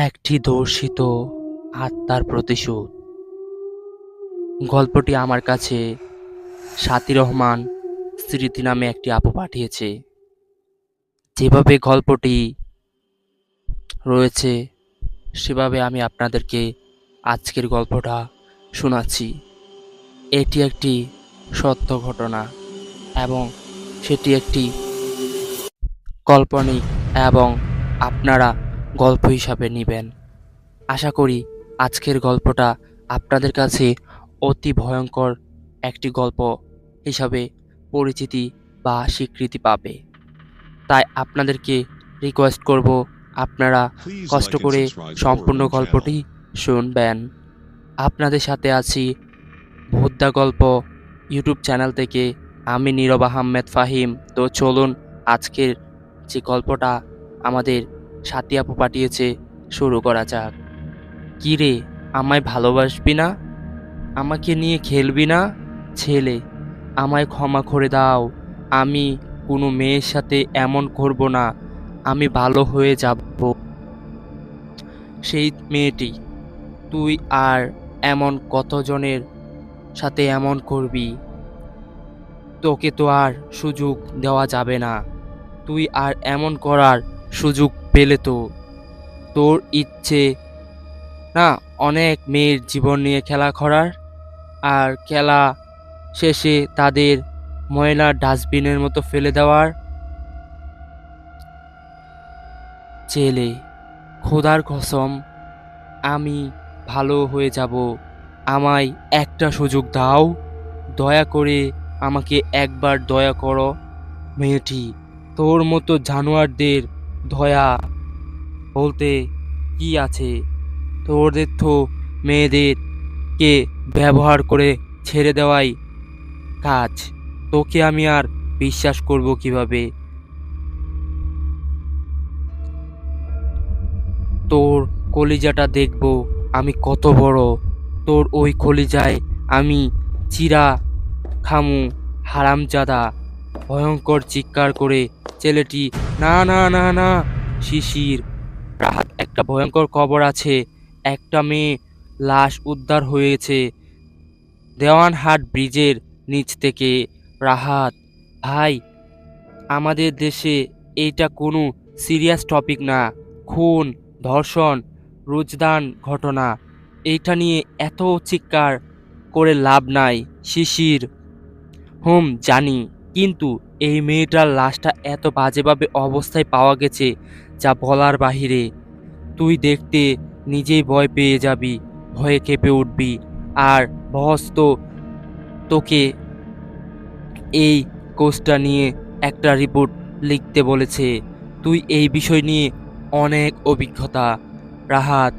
একটি ধর্ষিত আত্মার প্রতিশোধ। গল্পটি আমার কাছে সাথী রহমান স্মৃতি নামে একটি আপু পাঠিয়েছে। যেভাবে গল্পটি রয়েছে সেভাবে আমি আপনাদেরকে আজকের গল্পটা শোনাচ্ছি। এটি একটি সত্য ঘটনা এবং সেটি একটি কাল্পনিক এবং আপনারা গল্প হিসাবে নেবেন। আশা করি আজকের গল্পটা আপনাদের কাছে অতি ভয়ঙ্কর একটি গল্প হিসাবে পরিচিতি বা স্বীকৃতি পাবে। তাই আপনাদেরকে রিকোয়েস্ট করব আপনারা Please কষ্ট like and করে subscribe to our সম্পূর্ণ own channel. গল্পটি শুনবেন। আপনাদের সাথে আছি ভূতদা গল্প ইউটিউব চ্যানেল থেকে আমি নীরব আহমেদ ফাহিম। তো চলুন আজকের যে গল্পটা আমাদের সাথী আপু পাঠিয়েছে শুরু করা যাক। কি রে, আমায় ভালোবাসবি না? আমাকে নিয়ে খেলবি না? ছেলে, আমায় ক্ষমা করে দাও। আমি কোনো মেয়ের সাথে এমন করব না। আমি ভালো হয়ে যাব। সেই মেয়েটি, তুই আর এমন কতজনের সাথে এমন করবি? তোকে তো আর সুযোগ দেওয়া যাবে না। তুই আর এমন করার সুযোগ পেলে তো তোর ইচ্ছে না অনেক মেয়ের জীবন নিয়ে খেলা করার, আর খেলা শেষে তাদের ময়লার ডাস্টবিনের মতো ফেলে দেওয়ার? ছেলে, খোদার কসম, আমি ভালো হয়ে যাব। আমায় একটা সুযোগ দাও। দয়া করে আমাকে একবার দয়া করো। মেয়েটি, তোর মতো জানোয়ারদের দয়া বলতে কি আছে? তোদের তো মেয়েদেরকে ব্যবহার করে ছেড়ে দেওয়াই কাজ। তোকে আমি আর বিশ্বাস করব কিভাবে? তোর কলিজাটা দেখব আমি কত বড়। তোর ওই কলিজায় আমি চিরা খামু, হারামজাদা। ভয়ঙ্কর চিৎকার করে ছেলেটি, না না না না, শিশির, রাহাত, একটা ভয়ঙ্কর খবর আছে। একটা মেয়ে লাশ উদ্ধার হয়েছে দেওয়ানহাট ব্রিজের নিচ থেকে। রাহাত ভাই, আমাদের দেশে এইটা কোনো সিরিয়াস টপিক না। খুন, ধর্ষণ, রুজদান ঘটনা। এইটা নিয়ে এত চিৎকার করে লাভ নাই শিশির। জানি, কিন্তু এই মেয়েটার লাশটা এত বাজেভাবে অবস্থায় পাওয়া গেছে যা বলার বাহিরে। তুই দেখতে নিজেই ভয় পেয়ে যাবি, ভয়ে কেঁপে উঠবি। আর বস তো তোকে এই কোর্সটা নিয়ে একটা রিপোর্ট লিখতে বলেছে। তুই এই বিষয় নিয়ে অনেক অভিজ্ঞতা। রাহাত,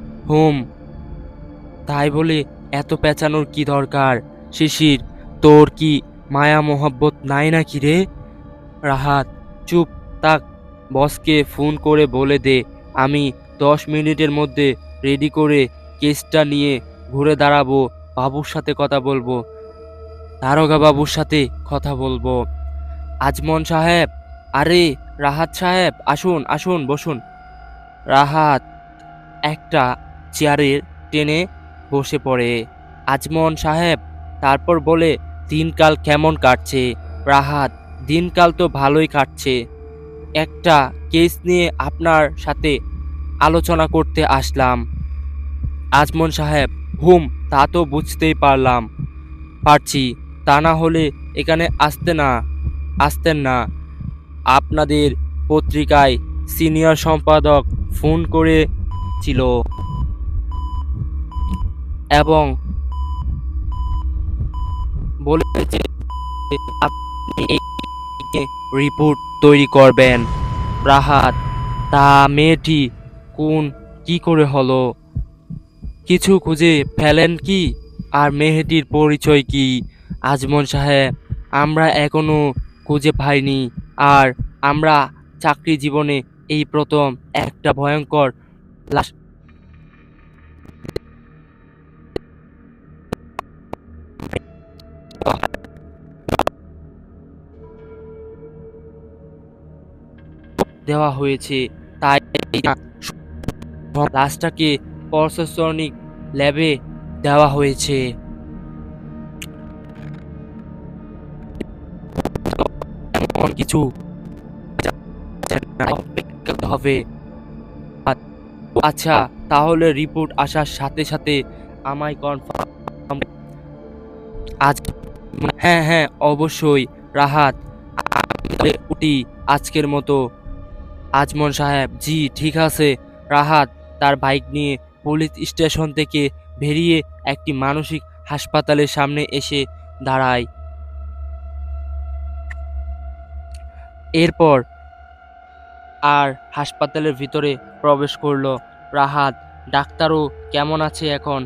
তাই বলে এত পেঁচানোর কি দরকার? শিশির, তোর কি মায়া মোহব্বত নাই নাকি রে? রাহাত, চুপ থাক। বসকে ফোন করে বলে দে আমি 10 মিনিটের মধ্যে রেডি করে কেসটা নিয়ে ঘুরে দাঁড়াবো। বাবুর সাথে কথা বলবো, দারোগা বাবুর সাথে কথা বলবো। আজমন সাহেব, আরে রাহাত সাহেব, আসুন আসুন, বসুন। রাহাত একটা চেয়ারে টেনে বসে পড়ে। আজমন সাহেব তারপর বলে, দিনকাল কেমন কাটছে? রাহাত, দিনকাল তো ভালোই কাটছে। একটা কেস নিয়ে আপনার সাথে আলোচনা করতে আসলাম। আজমন সাহেব, তা তো বুঝতেই পারছি। তা না হলে এখানে আসতেন না। আপনাদের পত্রিকায় সিনিয়র সম্পাদক ফোন করেছিল এবং বলেছে আপনি এই রিপোর্ট তৈরি করবেন। রাহাত, তা মেয়েটি কি করে হলো? কিছু খুঁজে ফেলেন কি? আর মেয়েটির পরিচয় কি? আজমন সাহেব, আমরা এখনো খুঁজে পাইনি। আর আমরা চাকরি জীবনে এই প্রথম একটা ভয়ঙ্কর লাশ দেওয়া হয়েছে। তাই লাশটাকে প্রশাসনিক ল্যাবে দেওয়া হয়েছে। এমন কিছু অপেক্ষা করতে হবে। আচ্ছা, তাহলে রিপোর্ট আসার সাথে সাথে আমায় কনফার্ম আজ। হ্যাঁ হ্যাঁ, অবশ্যই রাহাত। উঠি আজকের মতো। আজমল সাহেব, জি ঠিক আছে। রাহাত তার বাইক নিয়ে পুলিশ স্টেশন থেকে বেরিয়ে একটি মানসিক হাসপাতালের সামনে এসে দাঁড়ায়। এরপর আর হাসপাতালের ভিতরে প্রবেশ করলো রাহাত। ডাক্তারও কেমন আছে এখন?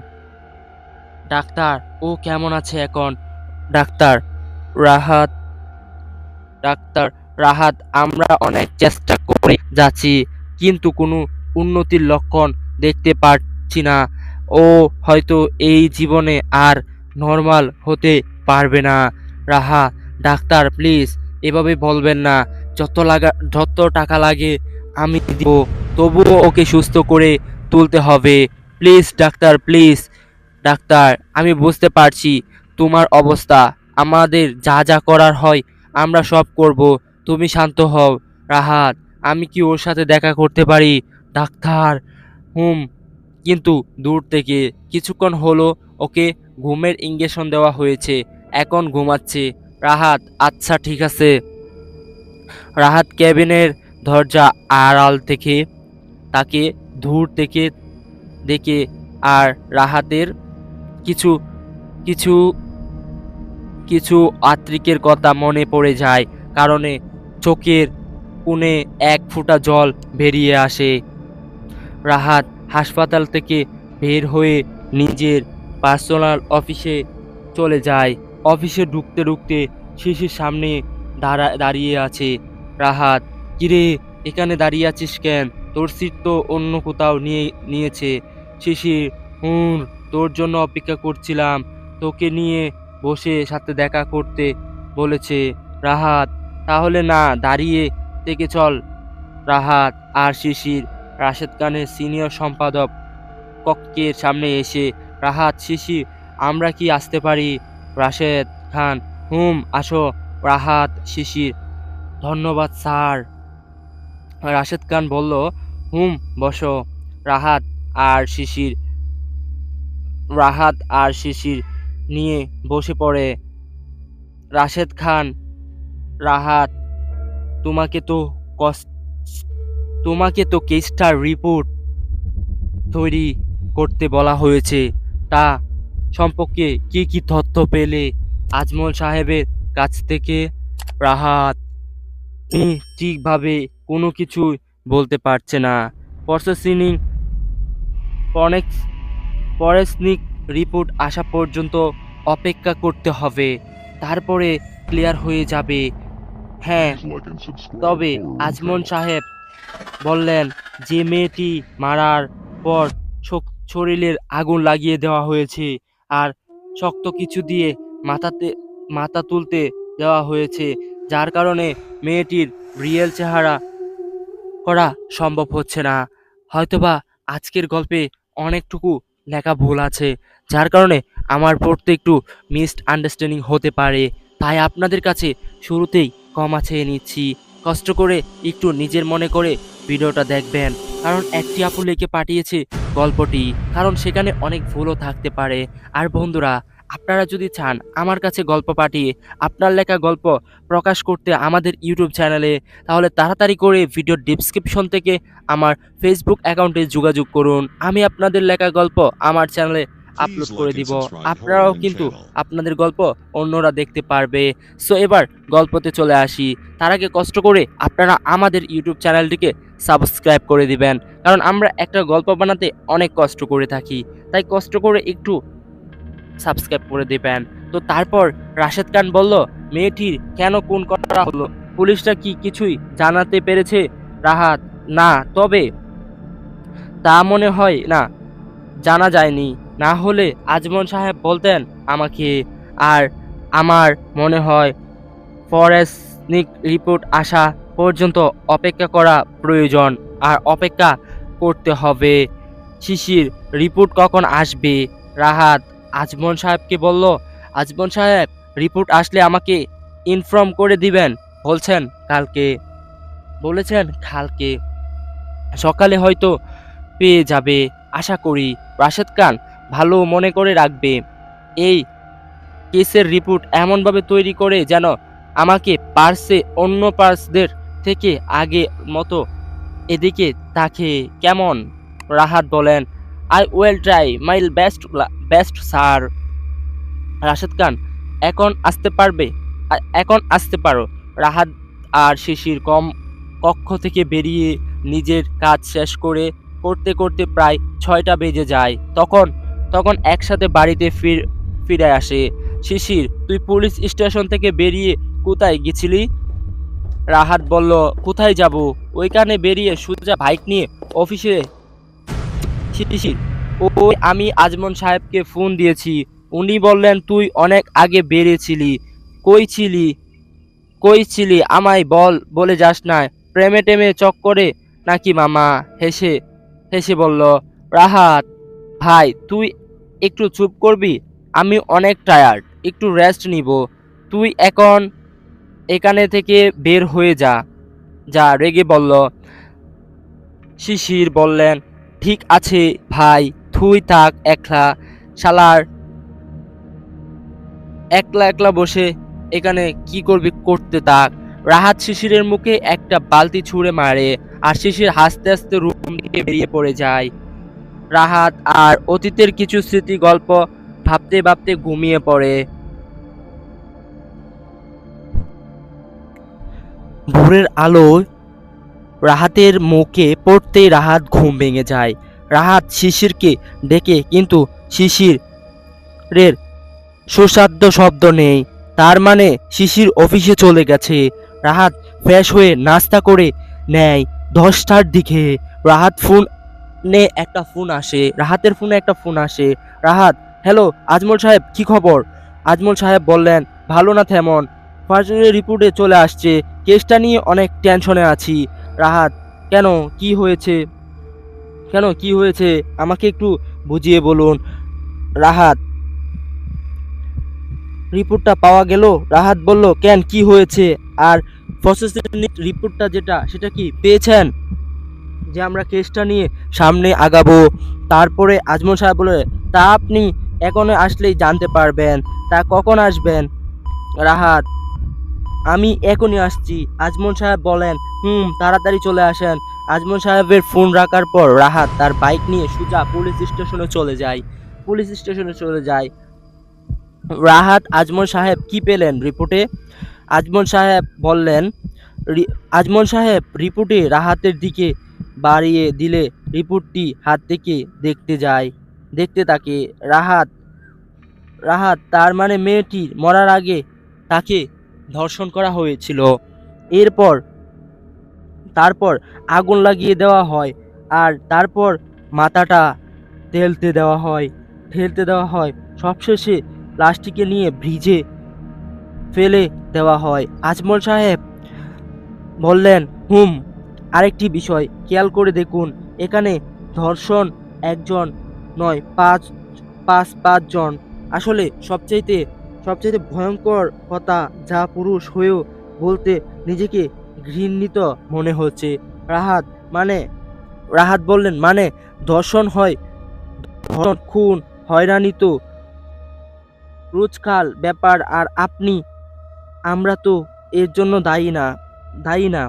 ডাক্তার, ও কেমন আছে এখন? ডাক্তার রাহাত ডাক্তার রাহাত, আমরা অনেক চেষ্টা করে যাচ্ছি, কিন্তু কোনো উন্নতির লক্ষণ দেখতে পাচ্ছি না। ও হয়তো এই জীবনে আর নর্মাল হতে পারবে না। রাহাত, ডাক্তার প্লিজ এভাবে বলবেন না। যত টাকা লাগে আমি দিব, তবুও ওকে সুস্থ করে তুলতে হবে। Please doctor, please. ডাক্তার, আমি বুঝতে পারছি তোমার অবস্থা। আমাদের যা যা করার হয় আমরা সব করব, তুমি শান্ত হও। রাহাত, আমি কি ওর সাথে দেখা করতে পারি? ডাক্তার, হুম, কিন্তু দূর থেকে। কিছুক্ষণ হলো ওকে ঘুমের ইঞ্জেকশন দেওয়া হয়েছে, এখন ঘুমাচ্ছে। রাহাত, আচ্ছা ঠিক আছে। রাহাত কেবিনের দরজা আড়াল থেকে তাকে দূর থেকে দেখে, আর রাহাতের কিছু কিছু কিছু আত্রিকের কথা মনে পড়ে যায়, কারণে চোখের কোণে এক ফোঁটা জল বেরিয়ে আসে। রাহাত হাসপাতাল থেকে বের হয়ে নিজের পার্সোনাল অফিসে চলে যায়। অফিসে ঢুকতে ঢুকতে শিশির সামনে দাঁড়িয়ে আছে। রাহাত, কিরে এখানে দাঁড়িয়ে আছিস কেন? তোর সিট তো অন্য কোথাও নিয়েছে। শিশির, তোর জন্য অপেক্ষা করছিলাম, তোকে নিয়ে বসে সাথে দেখা করতে বলেছে। রাহাত, তাহলে না দাঁড়িয়ে থেকে চল। রাহাত আর শিশির রাশেদ খানের সিনিয়র সম্পাদক কক্ষের সামনে এসে, রাহাত, শিশির, আমরা কি আসতে পারি? রাশেদ খান, আসো। রাহাত, শিশির, ধন্যবাদ স্যার। রাশেদ খান বলল, বসো। রাহাত আর শিশির রাহাত আর শিশির নিয়ে বসে পড়ে। রাশেদ খান, রাহাত, তোমাকে তো কেসটার রিপোর্ট তৈরি করতে বলা হয়েছে। তা সম্পর্কে কি কি তথ্য পেলে আজমল সাহেবের কাছ থেকে? রাহাত ঠিকভাবে কোনো কিছু বলতে পারছে না। প্রসেসিং ফরেনসিক রিপোর্ট আসা পর্যন্ত অপেক্ষা করতে হবে, তারপরে ক্লিয়ার হয়ে যাবে। হ্যাঁ, তবে আজমল সাহেব বললেন যে মেয়েটি মারার পর শরীরের আগুন লাগিয়ে দেওয়া হয়েছে, আর শক্ত কিছু দিয়ে মাথা তুলতে দেওয়া হয়েছে, যার কারণে মেয়েটির রিয়েল চেহারা করা সম্ভব হচ্ছে না। হয়তোবা আজকের গল্পে অনেকটুকু লেখা ভুল আছে, যার কারণে আমার পড়তে একটু মিসআন্ডারস্ট্যান্ডিং হতে পারে। তাই আপনাদের কাছে শুরুতেই ক্ষমা চেয়ে নিচ্ছি। কষ্ট করে একটু নিজের মনে করে ভিডিওটা দেখবেন, কারণ একটি আপু লিখে পাঠিয়েছে গল্পটি, কারণ সেখানে অনেক ভুলও থাকতে পারে। আর বন্ধুরা, আপনারা যদি চান আমার কাছে গল্প পাঠিয়ে আপনার লেখা গল্প প্রকাশ করতে আমাদের ইউটিউব চ্যানেলে, তাহলে তাড়াতাড়ি করে ভিডিওর ডেসক্রিপশন থেকে আমার ফেসবুক অ্যাকাউন্টে যোগাযোগ করুন। আমি আপনাদের লেখা গল্প আমার চ্যানেলে আপলোড করে দিব। আপনারাও কিন্তু আপনাদের গল্প অন্যরা দেখতে পারবে। সো এবার গল্পতে চলে আসি। তার আগে কষ্ট করে আপনারা আমাদের ইউটিউব চ্যানেলটিকে সাবস্ক্রাইব করে দিবেন, কারণ আমরা একটা গল্প বানাতে অনেক কষ্ট করে থাকি, তাই কষ্ট করে একটু সাবস্ক্রাইব করে দিবেন। তো তারপর রাশেদ খান বলল, মেয়েটির কেন খুন করা হলো, পুলিশরা কি কিছুই জানাতে পেরেছে? রাহাত, না, তবে তা মনে হয় না, জানা যায়নি। না হলে আজমল সাহেব বলতেন আমাকে। আর আমার মনে হয় ফরেনসিক রিপোর্ট আসা পর্যন্ত অপেক্ষা করা প্রয়োজন, আর অপেক্ষা করতে হবে। শিশির, রিপোর্ট কখন আসবে? রাহাত আজমল সাহেবকে বলল, আজমল সাহেব, রিপোর্ট আসলে আমাকে ইনফর্ম করে দিবেন। বলছেন কালকে, বলেছেন কালকে সকালে হয়তো পেয়ে যাবে আশা করি। রাশেদ খান ভালো মনে করে রাখবে। এই কেসের রিপোর্ট এমনভাবে তৈরি করে যেন আমাকে পার্সে অন্য পার্সদের থেকে আগে মতো এদিকে তাকে। কেমন? রাহাত বলেন, I will try my best best sir. Rashed Khan, এখন আসতে পারবে? এখন আসতে পারো। রাহাত আর শিশির কক্ষ থেকে বেরিয়ে নিজের কাজ শেষ করে করতে করতে প্রায় 6টা বেজে যায়। তখন তখন একসাথে বাড়িতে ফিরে আসে। শিশির, তুই পুলিশ স্টেশন থেকে বেরিয়ে কোথায় গেছিলি? রাহাত বলল, কোথায় যাব, ওইখানে বেরিয়ে সোজা বাইক নিয়ে অফিসে। শিশির, ওই আমি আজমল সাহেবকে ফোন দিয়েছি, উনি বললেন তুই অনেক আগে বেরিয়েছিলি। কই ছিলি? কই ছিলি আমায় বলে যাস না, প্রেমে টেমে চক্করে নাকি? মামা হেসে হেসে বলল। রাহাত ভাই, তুই একটু চুপ করবি? আমি অনেক টায়ার্ড, একটু রেস্ট নিব। তুই এখন এখানে থেকে বের হয়ে যা। যা, রেগে বলল। শিশির বললেন, ঠিক আছে ভাই, তুই থাক একলা। শালার একলা একলা বসে এখানে কি করবি, করতে থাক। রাহাত শিশিরের মুখে একটা বালতি ছুঁড়ে মারে, আর শিশির হাসতে হাসতে রুম থেকে বেরিয়ে পড়ে যায়। রাহাত আর অতীতের কিছু স্মৃতি গল্প ভাবতে ভাবতে ঘুমিয়ে পড়ে। ভোরের আলোয় রাহাতের মুখে পড়তেই রাহাত ঘুম ভেঙে যায়। রাহাত শিশিরকে ডেকে, কিন্তু শিশিরের সুসাধ্য শব্দ নেই। তার মানে শিশির অফিসে চলে গেছে। রাহাত ফ্রেশ হয়ে নাস্তা করে নেয়। 10টার দিকে রাহাতের ফোনে একটা ফোন আসে। রাহাত, হ্যালো আজমল সাহেব, কি খবর? আজমল সাহেব বললেন, ভালো না তেমন, ফার্স্ট রিপোর্টে চলে আসছে, কেসটা নিয়ে অনেক টেনশনে আছি। রাহাত, কেন, কি হয়েছে? কি হয়েছে আমাকে একটু বুঝিয়ে বলুন। রাহাত, রিপোর্টটা পাওয়া গেল। রাহাত বলল, কেন, কি হয়েছে? আর প্রসেসিং রিপোর্টটা সেটা কি পেয়েছেন? যে আমরা কেসটা নিয়ে সামনে আগাবো। তারপরে আজমল সাহেব বলে, তা আপনি এখনো আসলেই জানতে পারবেন। তা কখন আসবেন? রাহাত, আমি এখনই আসছি। আজমল সাহেব বলেন, তাড়াতাড়ি চলে আসেন। আজমল সাহেবের ফোন রাখার পর রাহাত তার বাইক নিয়ে সোজা পুলিশ স্টেশনে চলে যায়। রাহাত, আজমল সাহেব কি পেলেন রিপোর্টে? আজমল সাহেব বললেন, আজমল সাহেব রিপোর্টে রাহাতের দিকে বাড়িয়ে দিলে রিপোর্টটি হাত থেকে দেখতে থাকে। রাহাত রাহাত তার মানে মেয়েটি মরার আগে তাকে ধর্ষণ করা হয়েছিল। এরপর তারপর আগুন লাগিয়ে দেওয়া হয়, আর তারপর মাথাটা ঠেলতে দেওয়া হয় সবশেষে প্লাস্টিকে নিয়ে ব্রিজে ফেলে দেওয়া হয়। আজমল সাহেব বললেন, আরেকটি বিষয় খেয়াল করে দেখুন, এখানে ধর্ষণ একজন নয়, পাঁচজন। আসলে সবচাইতে ভয়ঙ্কর কথা, যা পুরুষ হয়েও বলতে নিজেকে ঘৃণিত মনে হচ্ছে। রাহাত মানে রাহাত বললেন, মানে ধর্ষণ হয়, খুন, হয়রানি তো রোজকার ব্যাপার, আর আমরা তো এর জন্য দায়ী না।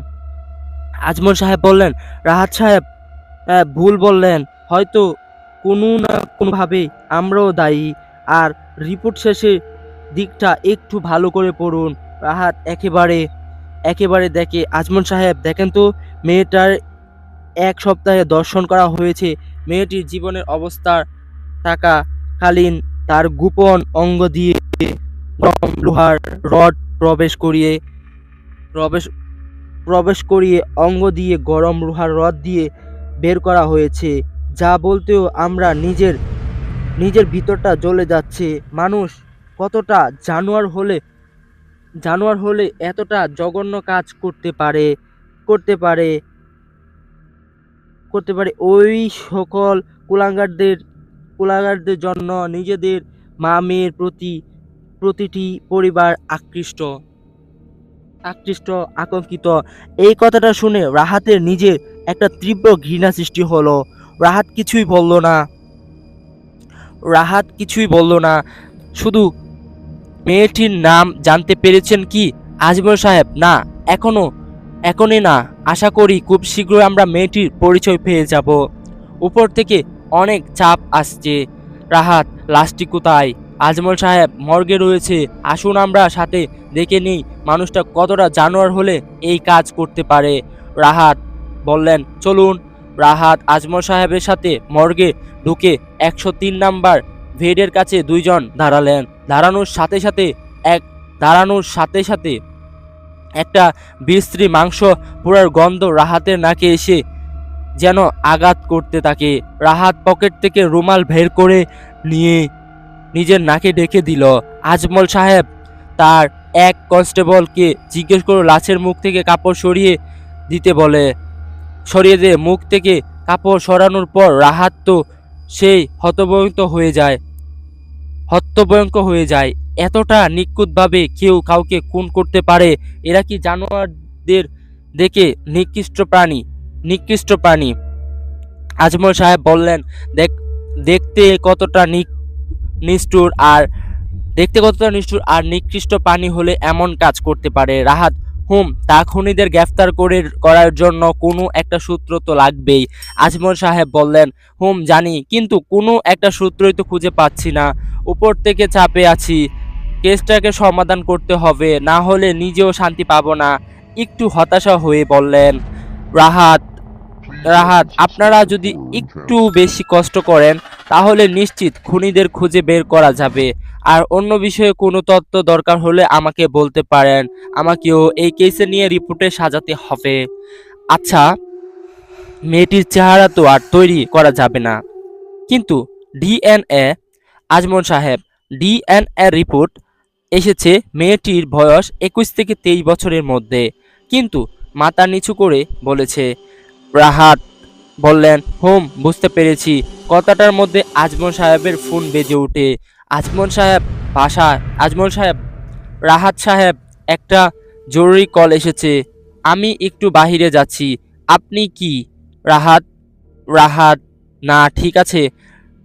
আজমল সাহেব বললেন, রাহাত সাহেব ভুল বললেন, হয়তো কোনো না কোনোভাবে আমরাও দায়ী। আর রিপোর্ট শেষের দিকটা একটু ভালো করে পড়ুন। রাহাত একেবারে দেখে, আজমল সাহেব দেখেন তো, মেয়েটার 1 সপ্তাহে দর্শন করা হয়েছে। মেয়েটির জীবনের অবস্থা থাকাকালীন তার গোপন অঙ্গ দিয়ে লোহার রড প্রবেশ করিয়ে অঙ্গ দিয়ে গরম লোহার রড দিয়ে বের করা হয়েছে। যা বলতেও আমরা নিজের ভিতরটা জ্বলে যাচ্ছে। মানুষ কতটা জানোয়ার হলে এতটা জঘন্য কাজ করতে পারে। ওই সকল কুলাঙ্গারদের কুলাঙ্গারদের জন্য নিজেদের মা মেয়ের প্রতি প্রতিটি পরিবার আকৃষ্ট আতঙ্কিত। এই কথাটা শুনে রাহাতের নিজের একটা তীব্র ঘৃণা সৃষ্টি হলো। রাহাত কিছুই বলল না। রাহাত কিছুই বলল না। শুধু মেয়েটির নাম জানতে পেরেছেন কি আজমল সাহেব? না, এখনই না। আশা করি খুব শীঘ্রই আমরা মেয়েটির পরিচয় পেয়ে যাব। উপর থেকে অনেক চাপ আসছে। রাহাত, লাশটি কোথায়? আজমল সাহেব, মর্গে রয়েছে। আসুন আমরা সাথে দেখে নিই মানুষটা কতটা জানোয়ার হলে এই কাজ করতে পারে। রাহাত বললেন, চলুন। রাহাত আজমল সাহেবের সাথে মর্গে ঢুকে 103 নাম্বার বেডের কাছে দুইজন দাঁড়ালেন। দাঁড়ানোর সাথে সাথে একটা বিশ্রী মাংস পোড়ার গন্ধ রাহাতের নাকে এসে যেন আঘাত করতে থাকে। রাহাত পকেট থেকে রুমাল বের করে নিয়ে নিজের নাকে ঢেকে দিল। আজমল সাহেব তার এক কনস্টেবলকে জিজ্ঞেস করে লাশের মুখ থেকে কাপড় সরিয়ে দে। মুখ থেকে কাপড় সরানোর পর রাহাত তো সেই হতভম্ব হয়ে যায়। এতটা নিখুঁতভাবে কেউ কাউকে খুন করতে পারে? এরা কি জানোয়ারদের দেখে নিকৃষ্ট প্রাণী? আজমল সাহেব বললেন, দেখতে কতটা নিষ্ঠুর আর নিকৃষ্ট প্রাণী হলে এমন কাজ করতে পারে? রাহাত, তা খুনিদের গ্রেফতার করার জন্য কোনো একটা সূত্র তো লাগবেই। আজমল সাহেব বললেন, জানি, কিন্তু কোনো একটা সূত্রই তো খুঁজে পাচ্ছি না। উপর থেকে চাপে আছি, কেসটাকে সমাধান করতে হবে, না হলে নিজেও শান্তি পাবো না। একটু হতাশা হয়ে বললেন রাহাত। আপনারা যদি একটু বেশি কষ্ট করেন তাহলে নিশ্চিত খুনিদের খুঁজে বের করা যাবে। আর অন্য বিষয়ে কোনো তথ্য দরকার হলে আমাকে বলতে পারেন। আমাকেও এই কেসে নিয়ে রিপোর্টে সাজাতে হবে। আচ্ছা, মেয়েটির চেহারা তো আর তৈরি করা যাবে না, কিন্তু ডিএনএ, আজমল সাহেব, ডিএনএ রিপোর্ট এসেছে মেয়েটির বয়স 21 থেকে 23 বছরের মধ্যে, কিন্তু মাথা নিচু করে বলেছে। রাহাত বললেন, বুঝতে পেরেছি। কথাটার মধ্যে আজমল সাহেবের ফোন বেজে ওঠে। আজমল সাহেব, রাহাত সাহেব, একটা জরুরি কল এসেছে। আমি একটু বাহিরে যাচ্ছি। আপনি কি? রাহাত, না, ঠিক আছে,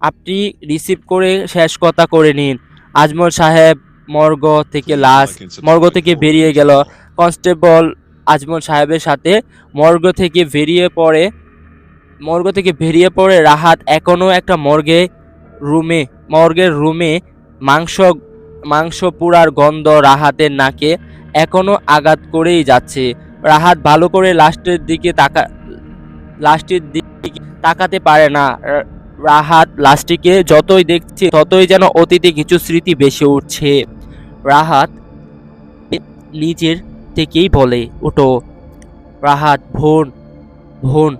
আপনি রিসিভ করে শেষ কথা করে নিন। আজমল সাহেব মর্গ থেকে বেরিয়ে গেল। কনস্টেবল আজমল সাহেবের সাথে মর্গ থেকে বেরিয়ে পড়ে রাহাত এখনো একটা মর্গের রুমে মাংস পুরার গন্ধ রাহাতের নাকে এখনো আঘাত করেই যাচ্ছে। রাহাত ভালো করে লাশটির দিকে তাকাতে পারে না। রাহাত লাশটিকে যতই দেখছে ততই যেন অতীতে কিছু স্মৃতি ভেসে উঠছে। রাহাত নিজের থেকেই বলে, ওঠো। রাহাত, বোন,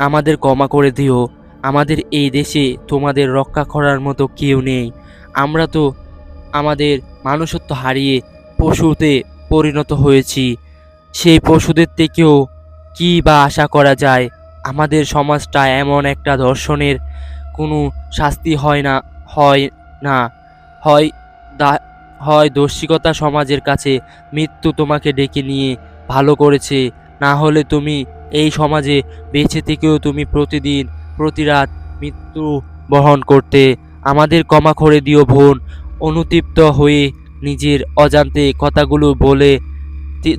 আমাদের ক্ষমা করে দিও। আমাদের এই দেশে তোমাদের রক্ষা করার মতো কেউ নেই। আমরা তো আমাদের মানুষত্ব হারিয়ে পশুতে পরিণত হয়েছি। সেই পশুদের থেকেও কি বা আশা করা যায়? আমাদের সমাজটা এমন একটা ধর্ষণের কোনো শাস্তি হয় না হয় দর্শিকতা। সমাজের কাছে মৃত্যু তোমাকে ডেকে নিয়ে ভালো করেছে। না হলে তুমি এই সমাজে বেঁচে থেকেও তুমি প্রতি রাত মৃত্যু বহন করতে। আমাদের ক্ষমা করে দিও বোন। অনুতপ্ত হয়ে নিজের অজান্তে কথাগুলো বলে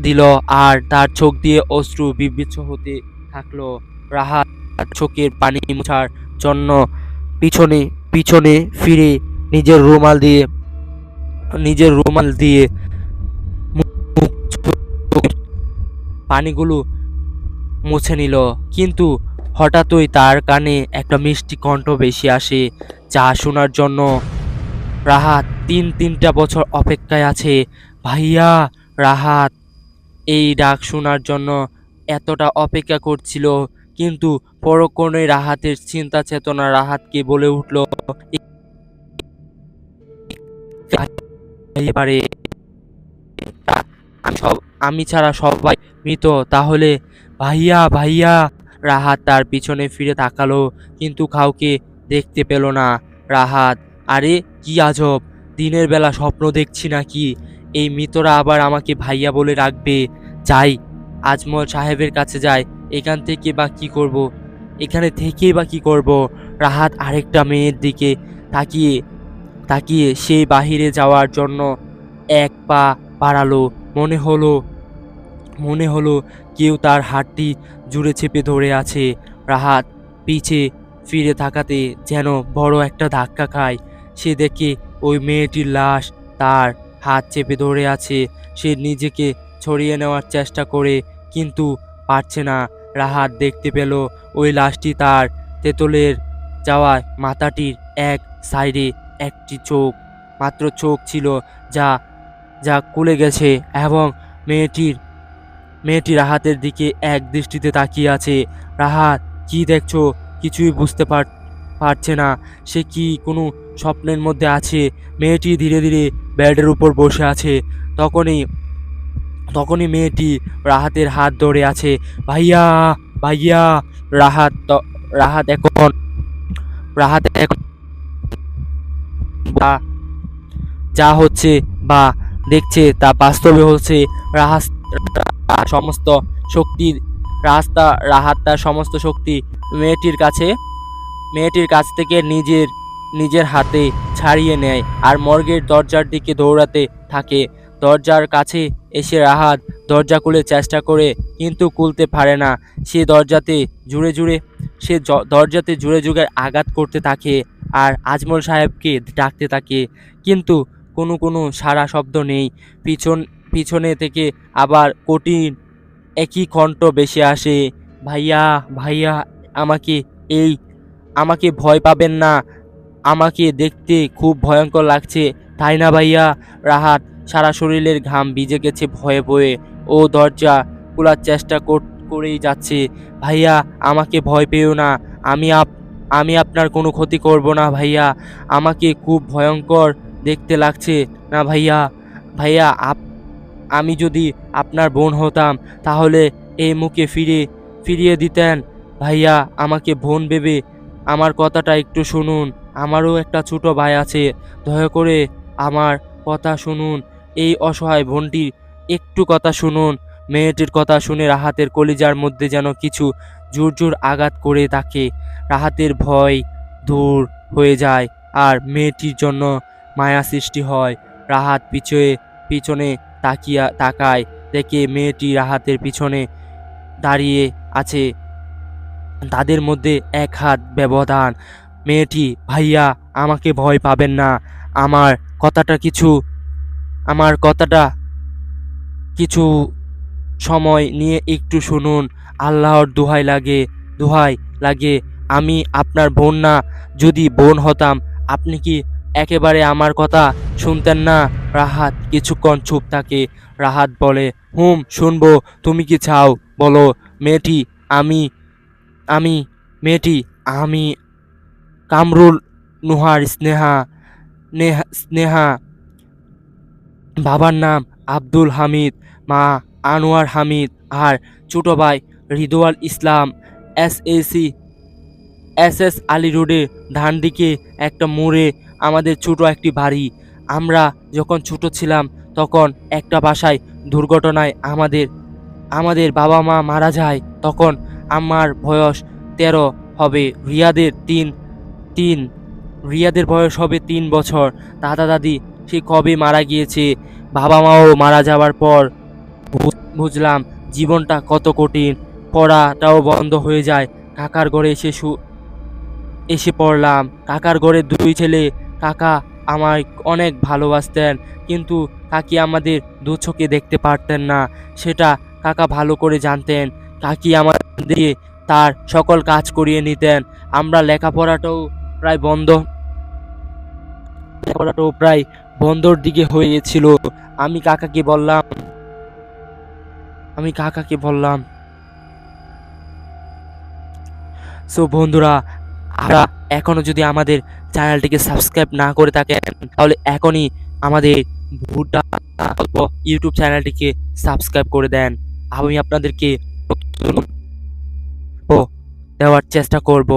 দিল, আর তার চোখ দিয়ে অশ্রু বিবিচ্ছ হতে থাকলো। রাহাত চোখের পানি মোছার জন্য পিছনে ফিরে নিজের রুমাল দিয়ে চোখের পানিগুলো মুছে নিল। কিন্তু হঠাৎই তার কানে একটা মিষ্টি কণ্ঠ ভেসে আসে, যা শোনার জন্য রাহাত 3টা বছর অপেক্ষায় আছে। ভাইয়া! রাহাত এই ডাক শোনার জন্য এতটা অপেক্ষা করছিল, কিন্তু পরক্ষণেই রাহাতের চিন্তা চেতনা রাহাতকে বলে উঠল, আমি ছাড়া সবাই মৃত। তাহলে ভাইয়া রাহাত তার পিছনে ফিরে তাকালো, কিন্তু কাউকে দেখতে পেল না। রাহাত, আরে কি আজব, দিনের বেলা স্বপ্ন দেখছি নাকি? এই মৃতরা আবার আমাকে ভাইয়া বলে রাখবে। যাই, আজমল সাহেবের কাছে যাই। এখান থেকে বা কি করব, এখানে থেকেই বা কি করব? রাহাত আরেকটা মেয়ের দিকে তাকিয়ে তাকিয়ে সেই বাহিরে যাওয়ার জন্য এক পা বাড়ালো। মনে হলো কেউ তার হাতটি জুড়ে চেপে ধরে আছে। রাহাত পিছে ফিরে তাকাতে যেন বড় একটা ধাক্কা খায়। সে দেখে ওই মেয়েটির লাশ তার হাত চেপে ধরে আছে। সে নিজেকে ছড়িয়ে নেওয়ার চেষ্টা করে, কিন্তু পারছে না। রাহাত দেখতে পেল ওই লাশটি তার তেতলের যাওয়ায় মাথাটির এক সাইডে একটি চোখ, মাত্র চোখ ছিল, যা যা খুলে গেছে, এবং মেয়েটির মেয়েটি রাহাতের দিকে এক দৃষ্টিতে তাকিয়ে আছে। রাহাত, কি দেখছো? কিছুই বুঝতে পারছে না। সে কি কোনো স্বপ্নের মধ্যে আছে? মেয়েটি ধীরে ধীরে বেডের উপর বসে আছে। তখনই তখনই মেয়েটি রাহাতের হাত ধরে আছে। ভাইয়া, ভাইয়া! রাহাত এখন রাহাত এখন বা যা হচ্ছে বা দেখছে তা বাস্তবে হচ্ছে। রাহাত তার সমস্ত শক্তি রাহাত তার সমস্ত শক্তি মেয়েটির কাছ থেকে নিজের হাতে ছাড়িয়ে নেয় আর মর্গের দরজার দিকে দৌড়াতে থাকে। দরজার কাছে এসে রাহাত দরজা খুলে চেষ্টা করে, কিন্তু খুলতে পারে না। সে দরজাতে জুড়ে জুড়ে আঘাত করতে থাকে আর আজমল সাহেবকে ডাকতে থাকে, কিন্তু কোনো সাড়া শব্দ নেই। পিছনে থেকে আবার কঠিন একই কণ্ঠ ভেসে আসে। ভাইয়া, ভাইয়া! আমাকে এই আমাকে ভয় পাবেন না। আমাকে দেখতে খুব ভয়ঙ্কর লাগছে, তাই না ভাইয়া? রাহাত সারা শরীরের ঘাম ভিজে গেছে ভয়ে ভয়ে। ও দরজা খোলার চেষ্টা করেই যাচ্ছে। ভাইয়া, আমাকে ভয় পেও না। আমি আপনার কোনো ক্ষতি করব না ভাইয়া। আমাকে খুব ভয়ঙ্কর দেখতে লাগছে না ভাইয়া। ভাইয়া, আমি যদি আপনার বোন হতাম তাহলে এই মুখে ফিরিয়ে দিতেন। ভাইয়া, আমাকে বোন ভেবে আমার কথাটা একটু শুনুন। আমারও একটা ছোট ভাই আছে, দয়া করে আমার কথা শুনুন। এই অসহায় বোনটির একটু কথা শুনুন। মেয়েটির কথা শুনে রাহাতের কলিজার মধ্যে যেন কিছু জোর জোর আঘাত করে থাকে। রাহাতের ভয় দূর হয়ে যায় আর মেয়েটির জন্য মায়া সৃষ্টি হয়। রাহাত পিছনে তাকায়, দেখে মেয়েটি রাহাতের পিছনে দাঁড়িয়ে আছে। তাদের মধ্যে এক হাত ব্যবধান। মেয়েটি, ভাইয়া, আমাকে ভয় পাবেন না। আমার কথাটা কিছু সময় নিয়ে একটু শুনুন। আল্লাহর দোহাই লাগে, আমি আপনার বোন না। যদি বোন হতাম, আপনি কি একেবারে আমার কথা শুনতেন না? রাহাত কিছুক্ষণ চুপ থাকে। রাহাত বলে, শুনবো। তুমি কি চাও বলো? মেয়েটি, আমি আমি মেয়েটি, আমি কামরুল নুহার স্নেহা। বাবার নাম আব্দুল হামিদ, মা আনোয়ার হামিদ, আর ছোট ভাই রিদওয়াল ইসলাম। এস আলী রোডে ডান দিকে একটা মোড়ে আমাদের ছোট একটি বাড়ি। আমরা যখন ছোট ছিলাম তখন একটা বাসায় দুর্ঘটনায় আমাদের বাবা মা মারা যায়। তখন আমার বয়স 13 হবে। রিয়াদের বয়স হবে 3 বছর। দাদা দাদি সে কবে মারা গিয়েছে। বাবা মাও মারা যাওয়ার পর বুঝলাম জীবনটা কত কঠিন। পড়াটাও বন্ধ হয়ে যায়। কাকার ঘরে এসে পড়লাম। কাকার ঘরে 2 ছেলে। কাকা আমায় অনেক ভালোবাসতেন, কিন্তু কাকি আমাদের দু চোখে দেখতে পারতেন না, সেটা কাকা ভালো করে জানতেন। কাকি আমাদের তার সকল কাজ করিয়ে নিতেন। আমরা লেখাপড়াটাও প্রায় বন্ধর দিকে হয়ে গেছিল। আমি কাকাকে বললাম। সো বন্ধুরা, আপনারা এখনো যদি আমাদের চ্যানেলটিকে সাবস্ক্রাইব না করে থাকেন তাহলে এখনই আমাদের ভুট্টা গল্প ইউটিউব চ্যানেলটিকে সাবস্ক্রাইব করে দেন। আমি আপনাদেরকে প্রাপ্য দেওয়ার চেষ্টা করব।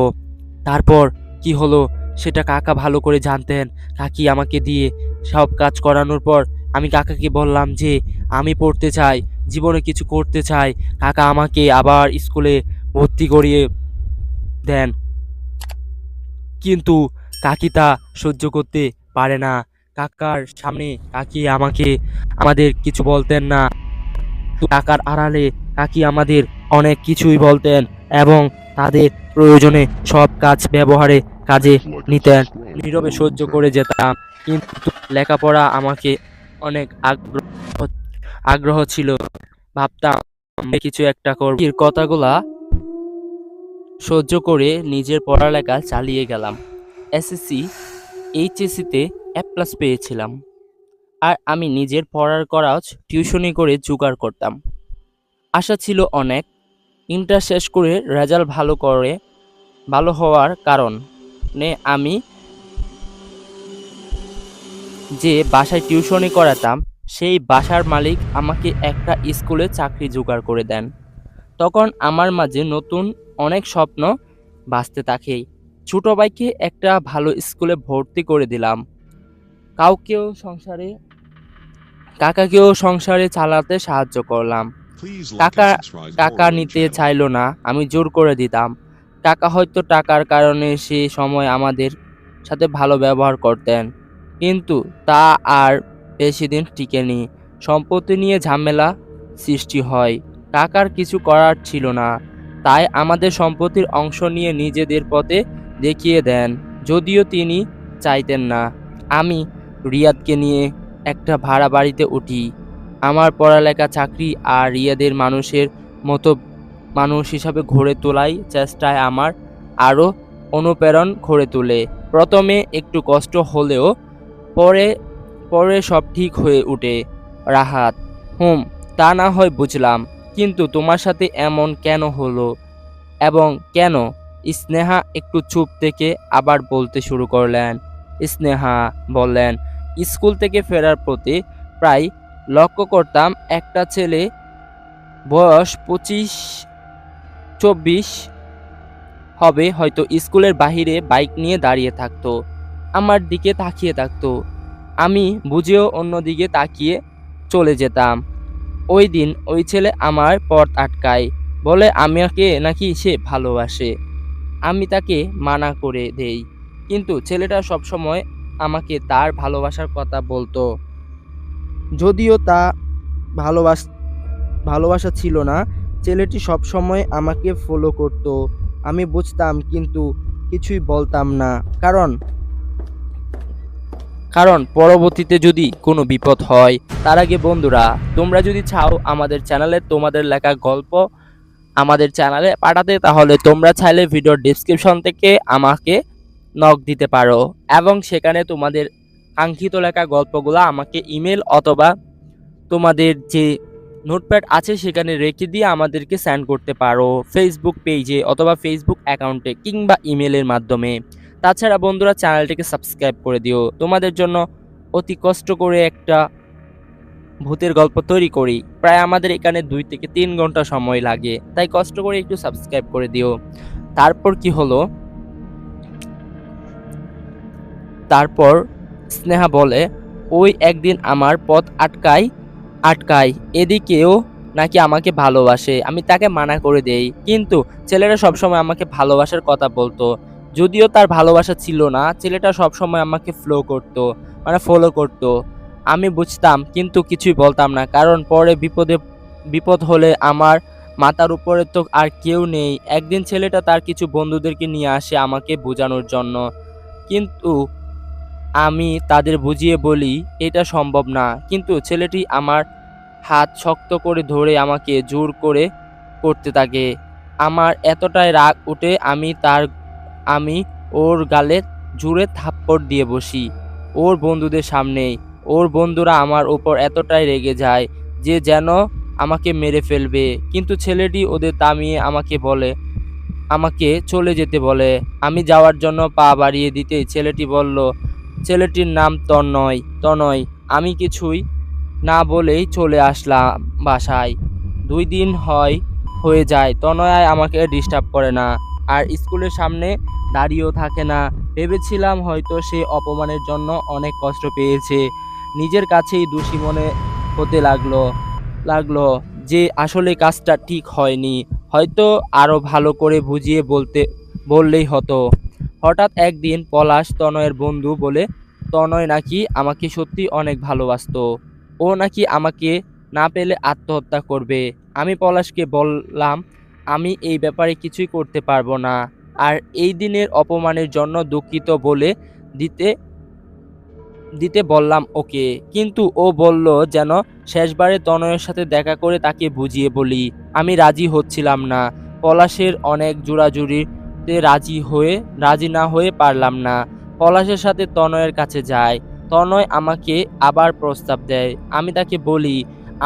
তারপর কি হলো সেটা কাকা ভালো করে জানতেন। কাকি আমাকে দিয়ে সব কাজ করানোর পর আমি কাকাকে বললাম যে আমি পড়তে চাই, জীবনে কিছু করতে চাই। কাকা আমাকে আবার স্কুলে ভর্তি করিয়ে দেন, কিন্তু কাকি তা সহ্য করতে পারে না। কাকার সামনে কাকি আমাদের কিছু বলতেন না। টাকার আড়ালে কাকি আমাদের অনেক কিছুই বলতেন এবং তাদের প্রয়োজনে সব ব্যবহারে কাজে নিতেন। নীরবে সহ্য করে যেতাম, কিন্তু লেখাপড়া আমাকে অনেক আগ্রহ ছিল। ভাবতাম আমি কিছু একটা করব। এই কথাগুলা সহ্য করে নিজের পড়ালেখা চালিয়ে গেলাম। এসএসসি এইচএসসিতে A+ পেয়েছিলাম। আর আমি নিজের পড়ার খরচ টিউশনি করে জোগাড় করতাম। আশা ছিল অনেক, ইন্টার শেষ করে রেজাল্ট ভালো হওয়ার কারণে আমি যে বাসায় টিউশনি করাতাম সেই বাসার মালিক আমাকে একটা স্কুলে চাকরি জোগাড় করে দেন। তখন আমার মাঝে নতুন অনেক স্বপ্ন বাঁচতে থাকে। ছোট ভাইকে একটা ভালো স্কুলে ভর্তি করে দিলাম। কাকাকেও সংসারে চালাতে সাহায্য করলাম। কাকা টাকা নিতে চাইলো না, আমি জোর করে দিতাম। কাকা হয়তো টাকার কারণে সে সময় আমাদের সাথে ভালো ব্যবহার করতেন, কিন্তু তা আর বেশি দিন টিকেনি। সম্পত্তি নিয়ে ঝামেলা সৃষ্টি হয়। কাকার কিছু করার ছিল না, তাই আমাদের সম্পত্তির অংশ নিয়ে নিজেদের পথে দেখিয়ে দেন। যদিও তিনি চাইতেন না। আমি রিয়াদকে নিয়ে একটা ভাড়া বাড়িতে উঠি। আমার পড়ালেখা, চাকরি আর রিয়াদের মানুষের মতো মানুষ হিসাবে গড়ে তোলাই চেষ্টায় আমার আরও অনুপ্রেরণ করে তোলে। প্রথমে একটু কষ্ট হলেও পরে পরে সব ঠিক হয়ে ওঠে। রাহাত: তা না হয় বুঝলাম, কিন্তু তোমার সাথে এমন কেন হলো এবং কেন? স্নেহা একটু চুপ থেকে আবার বলতে শুরু করলেন। স্নেহা বললেন, স্কুল থেকে ফেরার পথে প্রায় লক্ষ্য করতাম একটা ছেলে, বয়স 25-24 হবে হয়তো, স্কুলের বাহিরে বাইক নিয়ে দাঁড়িয়ে থাকতো, আমার দিকে তাকিয়ে থাকতো। আমি বুঝেও অন্যদিকে তাকিয়ে চলে যেতাম। ওই দিন ওই ছেলে আমার পথ আটকায়, বলে আমাকে নাকি সে ভালোবাসে। আমি তাকে মানা করে দেই, কিন্তু ছেলেটা সবসময় আমাকে তার ভালোবাসার কথা বলতো। যদিও তা ভালোবাসা ছিল না। ছেলেটি সবসময় আমাকে ফলো করত। আমি বুঝতাম, কিন্তু কিছুই বলতাম না, কারণ পরবর্তীতে যদি কোনো বিপদ হয়। তার আগে বন্ধুরা, তোমরা যদি চাও আমাদের চ্যানেলে তোমাদের লেখা গল্প আমাদের চ্যানেলে পাঠাতে, তাহলে তোমরা চাইলে ভিডিওর ডেসক্রিপশন থেকে আমাকে নক দিতে পারো এবং সেখানে তোমাদের কাঙ্ক্ষিত লেখা গল্পগুলো আমাকে ইমেল অথবা তোমাদের যে নোটপ্যাড আছে সেখানে রেখে দিয়ে আমাদেরকে সেন্ড করতে পারো, ফেসবুক পেজে অথবা ফেসবুক অ্যাকাউন্টে কিংবা ইমেলের মাধ্যমে। তাছাড়া বন্ধুরা, চ্যানেলটিকে সাবস্ক্রাইব করে দিও। তোমাদের জন্য অতি কষ্ট করে একটা ভূতের গল্প তৈরি করি, প্রায় আমাদের এখানে 2 থেকে 3 ঘন্টা সময় লাগে, তাই কষ্ট করে একটু সাবস্ক্রাইব করে দিও। তারপর কি হলো, তারপর স্নেহা বলে, ওই একদিন আমার পথ আটকায়, এদিকেও নাকি আমাকে ভালোবাসে। আমি তাকে মানা করে দেই, কিন্তু ছেলেটা সবসময় আমাকে ভালোবাসার কথা বলতো। যদিও তার ভালোবাসা ছিল না, ছেলেটা সবসময় আমাকে ফলো করতো। আমি বুঝতাম, কিন্তু কিছুই বলতাম না, কারণ পরে বিপদ হলে আমার মাথার উপরে তো আর কেউ নেই। একদিন ছেলেটা তার কিছু বন্ধুদেরকে নিয়ে আসে আমাকে বোঝানোর জন্য, কিন্তু আমি তাদের বুঝিয়ে বলি এটা সম্ভব না, কিন্তু ছেলেটি আমার হাত শক্ত করে ধরে আমাকে জোর করতে থাকে। আমার এতটাই রাগ উঠে আমি ওর গালে জোরে থাপ্পড় দিয়ে বসি, ওর বন্ধুদের সামনেই। ওর বন্ধুরা আমার উপর এতটাই রেগে যায় যে যেন আমাকে মেরে ফেলবে, কিন্তু ছেলেটি ওদের থামিয়ে আমাকে চলে যেতে বলে। আমি যাওয়ার জন্য পা বাড়িয়ে দিতেই ছেলেটি বলল, ছেলেটির নাম তনয়। আমি কিছুই না বলেই চলে আসলাম বাসায়। 2 দিন হয় হয়ে যায়। তনয় আর আমাকে ডিস্টার্ব করে না, আর স্কুলের সামনে দাঁড়িয়েও থাকে না। ভেবেছিলাম হয়তো সে অপমানের জন্য অনেক কষ্ট পেয়েছে। নিজের কাছেই দোষী মনে হতে লাগলো যে আসলে কাজটা ঠিক হয়নি, হয়তো আরো ভালো করে বুঝিয়ে বললেই হতো। হঠাৎ একদিন পলাশ, তনয়ের বন্ধু, বলে তনয় নাকি আমাকে সত্যি অনেক ভালোবাসতো। ও নাকি আমাকে না পেলে আত্মহত্যা করবে। আমি পলাশকে বললাম আমি এই ব্যাপারে কিছুই করতে পারবো না, আর এই দিনের অপমানের জন্য দুঃখিত বলে দিতে দিতে বললাম ওকে। কিন্তু ও বলল যেন শেষবারে তনয়ের সাথে দেখা করে তাকে বুঝিয়ে বলি। আমি রাজি হচ্ছিলাম না। পলাশের অনেক জোরাজুরিতে রাজি না হয়ে পারলাম না। পলাশের সাথে তনয়ের কাছে যায়। তনয় আমাকে আবার প্রস্তাব দেয়। আমি তাকে বলি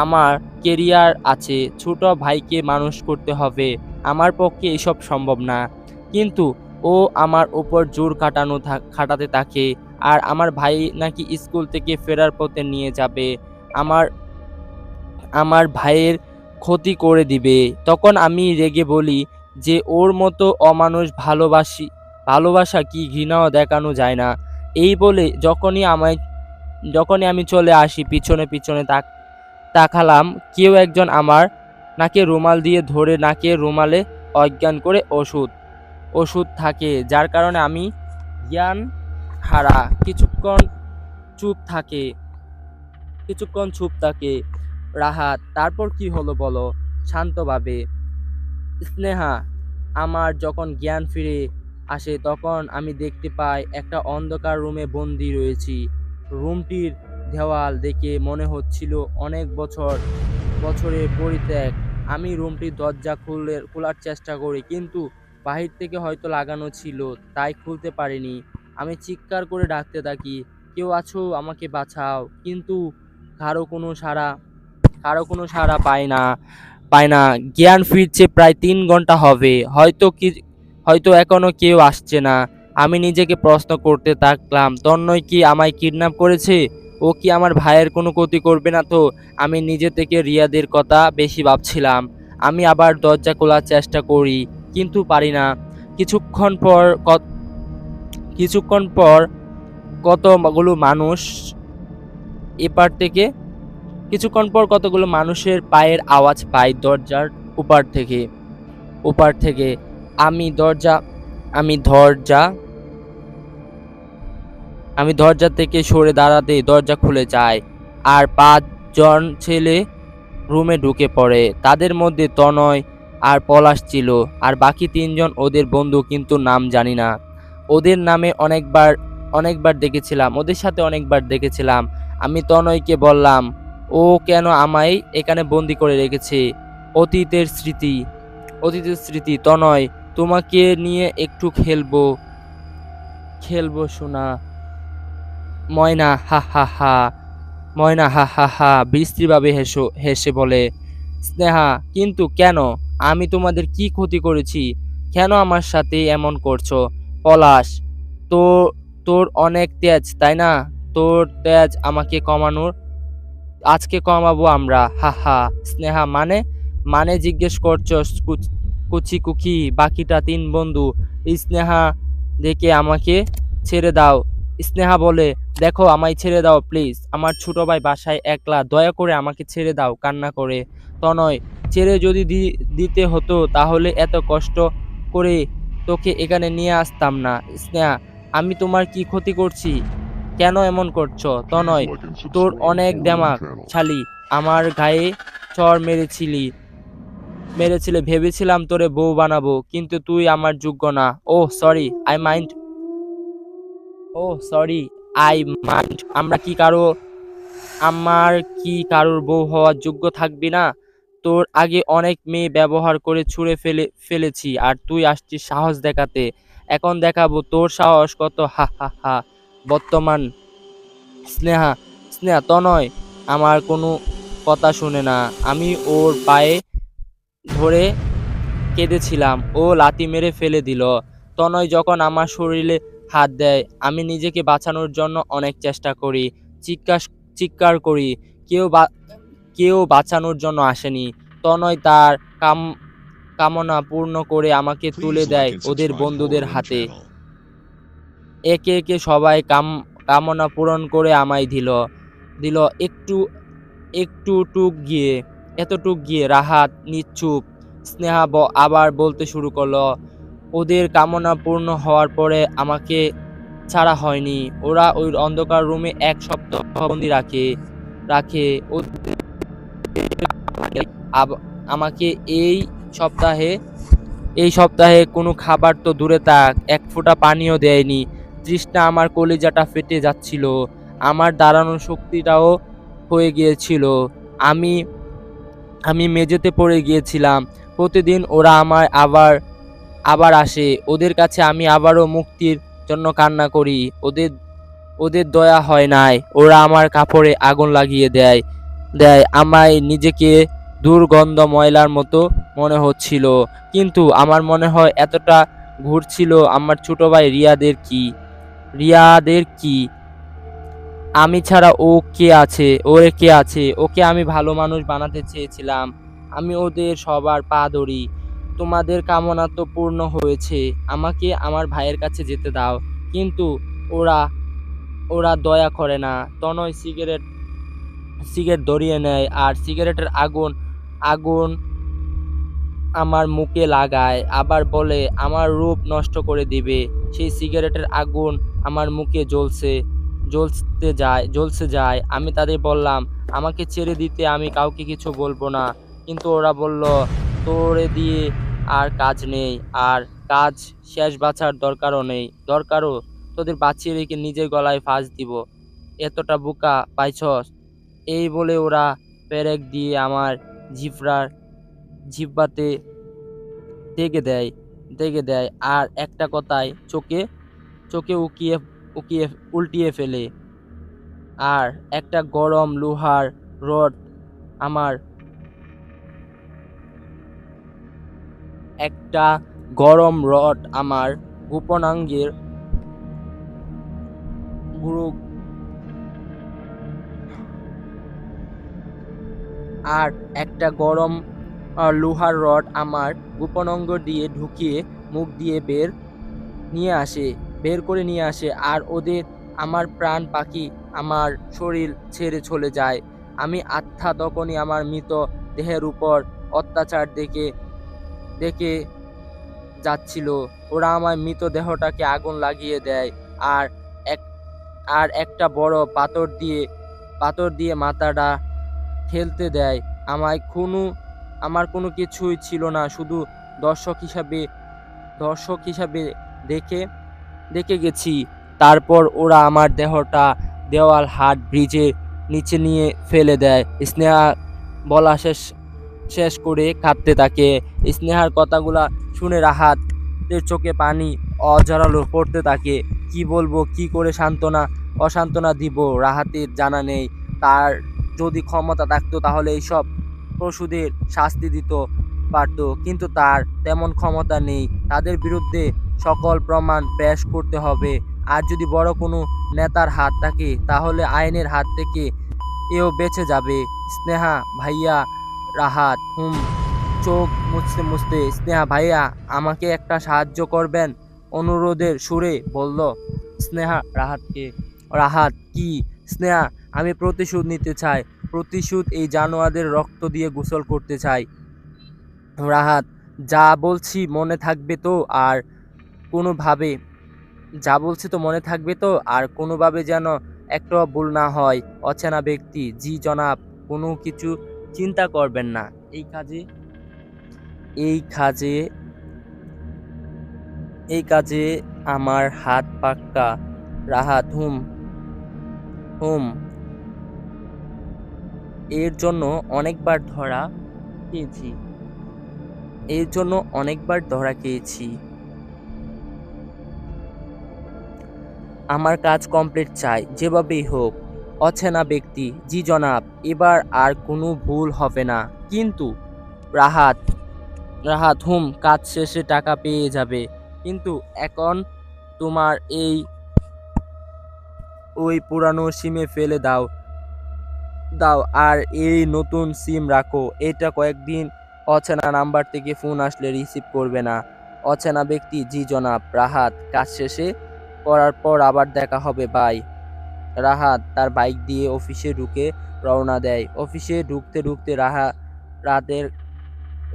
আমার কেরিয়ার আছে, ছোট ভাইকে মানুষ করতে হবে, আমার পক্ষে এসব সম্ভব না। কিন্তু ও আমার উপর জোর খাটাতে থাকে, আর আমার ভাই নাকি স্কুল থেকে ফেরার পথে নিয়ে যাবে, আমার আমার ভাইয়ের ক্ষতি করে দিবে। তখন আমি রেগে বলি যে ওর মতো অমানুষ ভালোবাসা কি ঘৃণাও দেখানো যায় না। এই বলে যখনই আমি চলে আসি, পিছনে পিছনে তাকালাম, কেউ একজন আমার নাকে রুমাল দিয়ে ধরে নাকে রুমালে অজ্ঞান করে ওষুধ থাকে, যার কারণে আমি জ্ঞান হারা। চুপ থাকে কিছুক্ষণ চুপ থাকে রাহাত। তারপর কি হলো বলো শান্তভাবে। স্নেহা, আমার যখন জ্ঞান ফিরে আসে তখন আমি দেখতে পাই একটা অন্ধকার রুমে বন্দি রয়েছি। রুমটির দেওয়াল দেখে মনে হচ্ছিল অনেক বছরের পরিত্যাগ। আমি রুমটির দরজা খোলার চেষ্টা করি, কিন্তু বাহির থেকে হয়তো লাগানো ছিল, তাই খুলতে পারিনি। আমি চিৎকার করে ডাকতে থাকি, কেউ আছো, আমাকে বাঁচাও, কিন্তু কারো কোনো সাড়া পায় না। জ্ঞান ফিরছে প্রায় 3 ঘন্টা হবে, হয়তো এখনো কেউ আসছে না। আমি নিজেকে প্রশ্ন করতে থাকলাম, তন্ময় কি আমায় কিডন্যাপ করেছে? ও কি আমার ভাইয়ের কোনো ক্ষতি করবে না তো? আমি নিজে থেকে রিয়াদের কথা বেশি ভাবছিলাম। আমি আবার দরজা খোলার চেষ্টা করি, কিন্তু পারি না। কিছুক্ষণ পর ক- কিছুক্ষণ পর কতগুলো মানুষ এপার থেকে কিছুক্ষণ পর কতগুলো মানুষের পায়ের আওয়াজ পাই দরজার ওপার থেকে। আমি দরজা আমি দরজা আমি দরজা থেকে সরে দাঁড়াতেই দরজা খুলে যায়, আর 5 জন ছেলে রুমে ঢুকে পড়ে। তাদের মধ্যে তনয় আর পলাশ ছিল, আর বাকি 3 জন ওদের বন্ধু, কিন্তু নাম জানি না। ওদের নামে ওদের সাথে অনেকবার দেখেছিলাম। আমি তনয়কে বললাম ও কেন আমায় এখানে বন্দি করে রেখেছে। অতীতের স্মৃতি তনয়, তোমাকে নিয়ে একটু খেলবো শোনা। ময়না হা হা হা ময়না হা হা হা বিশ্রীভাবে হেসে বলে। স্নেহা, কিন্তু কেন? আমি তোমাদের কি ক্ষতি করেছি? কেন আমার সাথে এমন করছো? পলাশ, তো তোর অনেক তেজ, তাই না? তোর তেজ আজকে কমাবো আমরা, হা হা। স্নেহা, মানে জিজ্ঞেস করছো কুচি কুকি বাকিটা 3 বন্ধু? স্নেহা দেখে আমাকে ছেড়ে দাও। স্নেহা বলে, দেখো আমায় ছেড়ে দাও প্লিজ, আমার ছোট ভাই বাসায় একলা, দয়া করে আমাকে ছেড়ে দাও, কান্না করে। তনয়, ছেড়ে যদি দিতে হতো তাহলে এত কষ্ট করে তোকে এখানে নিয়ে আসতাম না। স্নেহা, আমি তোমার কি ক্ষতি করছি? কেন এমন করছো? তনয়, তোর অনেক দেমাক ছালি, আমার গায়ে চড় মেরেছিলে, ভেবেছিলাম তোরে বউ বানাবো, কিন্তু তুই আমার যোগ্য না। সরি আই মাইন্ড আমার কি কারোর বউ হওয়ার যোগ্য থাকবি না? তোর আগে অনেক মেয়ে ব্যবহার করে ছুঁড়ে ফেলেছি, আর তুই আসছিস সাহস দেখাতে। এখন দেখাবো তোর সাহস কত, হা হা হা। বর্তমান স্নেহা স্নেহা তনয় আমার কোনো কথা শুনে না। আমি ওর পায়ে ধরে কেঁদেছিলাম, ও লাথি মেরে ফেলে দিল। তনয় যখন আমার শরীরে হাত দেয়, আমি নিজেকে বাঁচানোর জন্য অনেক চেষ্টা করি, চিৎকার করি। কেউ বাঁচানোর জন্য আসেনি। তনয় তার কামনা পূর্ণ করে আমাকে তুলে Please দেয় like and ওদের subscribe বন্ধুদের Horror হাতে। Channel. একে একে সবাই কামনা পূরণ করে আমায় দিল দিল একটু একটু এতটুক গিয়ে রাহাত নিশ্চুপ। স্নেহা আবার বলতে শুরু করলো, ওদের কামনা পূর্ণ হওয়ার পরে আমাকে ছাড়া হয়নি। ওরা ওই অন্ধকার রুমে ১ সপ্তাহ বন্দি রাখে রাখে ওদের আমাকে এই সপ্তাহে কোনো খাবার তো দূরে থাক, এক ফোঁটা পানিও দেয়নি। তৃষ্ণা আমার কলিজাটা ফেটে যাচ্ছিল। আমার দাঁড়ানোর শক্তিটাও হয়ে গিয়েছিল। আমি আমি মেঝেতে পড়ে গিয়েছিলাম। প্রতিদিন ওরা আমায় আবার আবার আসে। ওদের কাছে আমি আবারও মুক্তির জন্য কান্না করি। ওদের ওদের দয়া হয় নাই। ওরা আমার কাপড়ে আগুন লাগিয়ে দেয় দেয় আমায় নিজেকে দুর্গন্ধ ময়লার মতো মনে হচ্ছিল। কিন্তু আমার মনে হয় এতটা ঘুরছিল আমার ছোট ভাই রিয়াদের কি আমি ছাড়া ওরে কে আছে? ওকে আমি ভালো মানুষ বানাতে চেয়েছিলাম। আমি ওদের সবার পা ধরি। তোমাদের কামনা তো পূর্ণ হয়েছে। আমাকে আমার ভাইয়ের কাছে যেতে দাও। কিন্তু ওরা ওরা দয়া করে না। তনয় সিগারেট ধরিয়ে নেয় আর সিগারেটের আগুন আমার মুখে লাগায়। আবার বলে আমার রূপ নষ্ট করে দিবে। সেই সিগারেটের আগুন আমার মুখে জ্বলছে যায়। আমি তাদের বললাম, আমাকে ছেড়ে দিতে, আমি কাউকে কিছু বলবো না। কিন্তু ওরা বলল, তোরে দিয়ে আর কাজ নেই। আর কাজ শেষ বাঁচার দরকারও তোদের বাঁচিয়ে রেখে নিজের গলায় ফাঁস দিব। এতটা বোকা পাইছস? এই বলে ওরা পেরেক দিয়ে আমার জিহ্বাতে তেগে দেয় আর একটা কথায় চোখে চোখে উকিয়ে উল্টিয়ে ফেলে। আর একটা রড আমার একটা গরম রড আমার গোপনাঙ্গের গুরু আর একটা গরম লোহার রড আমার গোপনাঙ্গ দিয়ে ঢুকিয়ে মুখ দিয়ে বের করে নিয়ে আসে। আর ওদের আমার প্রাণ পাখি আমার শরীর ছেড়ে চলে যায়। আমি আত্মা তখনই আমার মৃত দেহের উপর অত্যাচার দেখে যাচ্ছিল। ওরা আমার মৃত দেহটাকে আগুন লাগিয়ে দেয় আর এক আর একটা বড় পাথর দিয়ে মাথাটা ঠেলতে দেয়। আমার কোনো কিছুই ছিল না, শুধু দর্শক হিসাবে দেখে দেখে গেছি। তারপর ওরা আমার দেহটা দেওয়াল হাট ব্রিজের নিচে নিয়ে ফেলে দেয়। স্নেহা বলা শেষ করে কাঁদতে থাকে। স্নেহার কথাগুলা শুনে রাহাতের চোখে পানি অঝরালো পড়তে থাকে। কি বলবো, কি করে অসান্ত্বনা দিব রাহাতের জানা নেই। তার যদি ক্ষমতা থাকতো তাহলে এইসব পশুদের শাস্তি দিত পারত, কিন্তু তার তেমন ক্ষমতা নেই। তাদের বিরুদ্ধে সকল প্রমাণ পেশ করতে হবে। আর যদি বড় কোনো নেতার হাত থাকে তাহলে আইনের হাত থেকে এও বেঁচে যাবে। স্নেহা ভাইয়া রাহাত চোখ মুছতে স্নেহা ভাইয়া আমাকে একটা সাহায্য করবেন অনুরোধের সুরে বলল স্নেহা রাহাতকে। রাহাত, কি? স্নেহা, আমি প্রতিশোধ নিতে চাই। এই জানোয়ারদের রক্ত দিয়ে গোসল করতে চাই। রাহাত, যা বলছি মনে থাকবে তো? আর কোনোভাবে কোনোভাবে যেন একটা ভুল না হয়। অচেনা ব্যক্তি। জি জনাব। কোনো কিছু চিন্তা করবেন না। এই কাজে আমার হাত পাক্কা। রাহাত, হুম। এর জন্য অনেকবার ধরা খেয়েছি। আমার কাজ কমপ্লিট চাই, যেভাবেই হোক। অচেনা ব্যক্তি। জি জনাব, এবার আর কোনো ভুল হবে না। কিন্তু রাহাত, কাজ শেষে টাকা পেয়ে যাবে। কিন্তু এখন তোমার ওই পুরানো সিমে ফেলে দাও আর এই নতুন সিম রাখো। এটা কয়েকদিন অচেনা নাম্বার থেকে ফোন আসলে রিসিভ করবে না। অচেনা ব্যক্তি, জি জনাব। রাহাত, কাজ শেষে করার পর আবার দেখা হবে, বাই। রাহাত তার বাইক দিয়ে অফিসে ঢুকে রওনা দেয়। অফিসে ঢুকতে ঢুকতে রাতের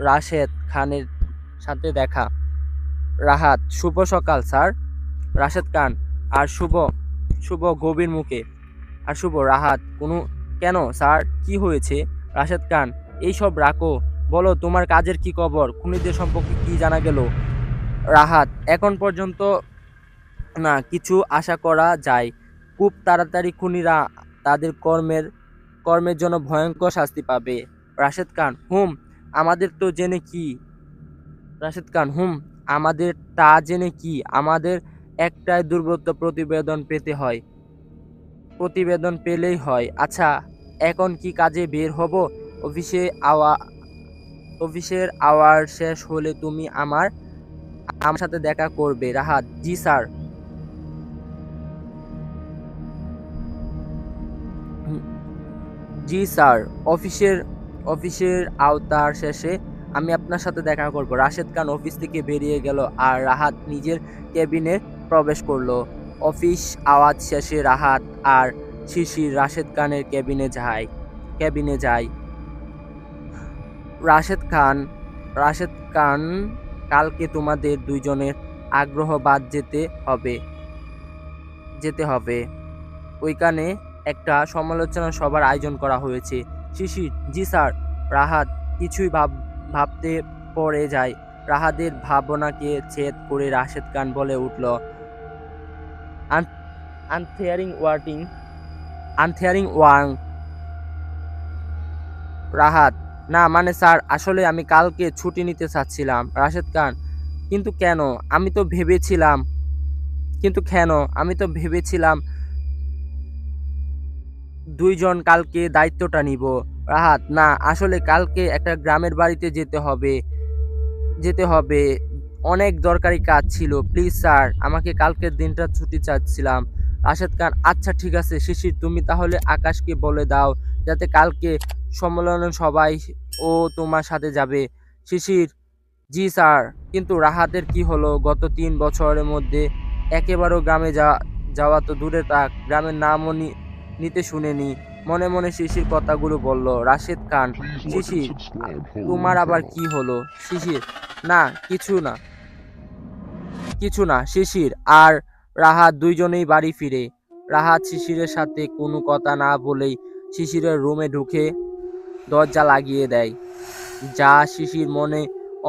রাশেদ খানের সাথে দেখা। রাহাত, শুভ সকাল স্যার। রাশেদ খান, আর শুভ শুভ গভীর মুখে। আর শুভ, রাহাত, কেন স্যার, কি হয়েছে? রাশেদ খান, এইসব রাখো, বলো তোমার কাজের কি খবর, খুনিদের সম্পর্কে কি জানা গেল? রাহাত, এখন পর্যন্ত না কিছু আশা করা যায়। খুব তাড়াতাড়ি খুনিরা তাদের কর্মের জন্য ভয়ঙ্কর শাস্তি পাবে। রাশেদ খান, আমাদের তো জেনে কি রাশেদ খান, আমাদের তা জেনে কি, আমাদের একটাই দুর্বৃত্ত প্রতিবেদন পেলেই হয়। আচ্ছা, এখন কি কাজে বের হব? অফিসের আওয়ার শেষ হলে তুমি আমার সাথে দেখা করবে। রাহাত, জি স্যার। জি স্যার, অফিসের আওতার শেষে আমি আপনার সাথে দেখা করব। রাশেদ খান অফিস থেকে বেরিয়ে গেল আর রাহাত নিজের কেবিনে প্রবেশ করলো। অফিস আওয়াজ শেষে রাহাত আর শিশির রাশেদ খানের কেবিনে যায়। রাশেদ খান, কালকে তোমাদের দুইজনের আগ্রহ বাদ যেতে হবে। ওইখানে একটা সমালোচনা সভার আয়োজন করা হয়েছে। শিশির, জি স্যার। রাহাত কিছুই ভাবতে পড়ে যায়। রাহাতের ভাবনাকে ছেদ করে রাশেদ খান বলে উঠল, আনথিয়ারিং ওয়াং। রাহাত, না মানে স্যার, আসলে আমি কালকে ছুটি নিতে চাচ্ছিলাম। রাশেদ খান, কিন্তু কেন? আমি তো ভেবেছিলাম দুইজন কালকে দায়িত্বটা নিব। রাহাত, না আসলে কালকে একটা গ্রামের বাড়িতে যেতে হবে, অনেক দরকারি কাজ ছিল। প্লিজ স্যার, আমাকে কালকের দিনটা ছুটি চাচ্ছিলাম। রাশেদ খান, আচ্ছা ঠিক আছে। শিশির, তুমি তাহলে আকাশকে বলে দাও যাতে কালকে সম্মেলন সবাই ও তোমার সাথে যাবে। শিশির, জি স্যার। কিন্তু রাহাতের কি হলো? গত 3 বছরের মধ্যে একেবারেও গ্রামে যাওয়া তো দূরে থাক, গ্রামের নামও নিতে শুনেনি। মনে মনে শিশির কথাগুলো বলল। রাশেদ খান, শিশির, তোমার আবার কি হলো? শিশির, না কিছু না। শিশির আর রাহাত দুইজনেই বাড়ি ফিরে। রাহাত শিশিরের সাথে কোনো কথা না বলেই শিশিরের রুমে ঢুকে দরজা লাগিয়ে দেয়, যা শিশির মনে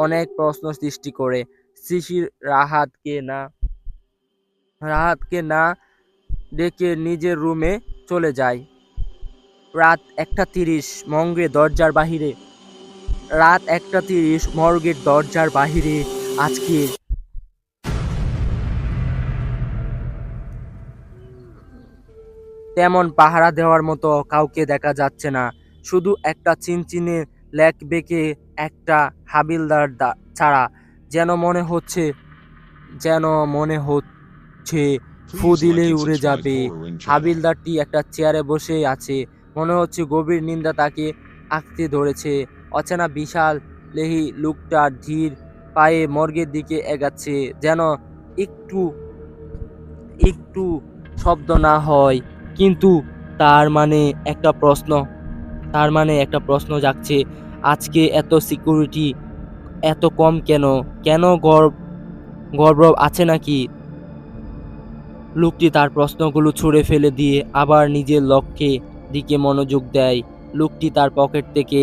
অনেক প্রশ্ন সৃষ্টি করে। শিশির রাহাতকে না ডেকে নিজের রুমে চলে যায়। রাত 1:30 মর্গের দরজার বাহিরে আজকে তেমন পাহারা দেওয়ার মতো কাউকে দেখা যাচ্ছে না। শুধু একটা চিনচিনে লেক বেঁকে একটা হাবিলদার ছাড়া। যেন মনে হচ্ছে ফু দিলেই উড়ে যাবে। হাবিলদারটি একটা চেয়ারে বসে আছে, মনে হচ্ছে গভীর নিন্দা তাকে আঁকড়ে ধরেছে। অচেনা বিশাল লেহি লোকটা ধীর পায়ে মর্গের দিকে এগাচ্ছে, যেন একটু একটু শব্দ না হয়। কিন্তু তার মানে একটা প্রশ্ন জাগছে, আজকে এত সিকিউরিটি এত কম কেন? কেন গর্ব আছে নাকি? লোকটি তার প্রশ্নগুলো ছুঁড়ে ফেলে দিয়ে আবার নিজের লক্ষ্যে দিকে মনোযোগ দেয়। লোকটি তার পকেট থেকে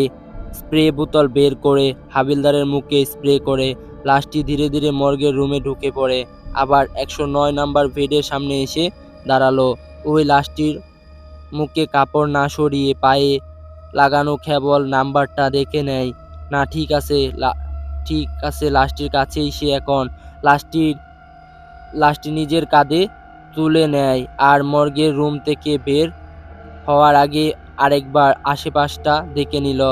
স্প্রে বোতল বের করে হাবিলদারের মুখে স্প্রে করে লাশটি ধীরে ধীরে মর্গের রুমে ঢুকে পড়ে। আবার 109 নাম্বার বেডের সামনে এসে দাঁড়ালো। ওই লাশটির মুখে কাপড় না সরিয়ে পায়ে লাগানো কেবল নাম্বারটা দেখে নেয়। না, ঠিক আছে। লাশটির কাছেই সে এখন লাশটি নিজের কাঁধে তুলে নেয় আর মর্গের রুম থেকে বের হওয়ার আগে আরেকবার আশেপাশটা দেখে নিল।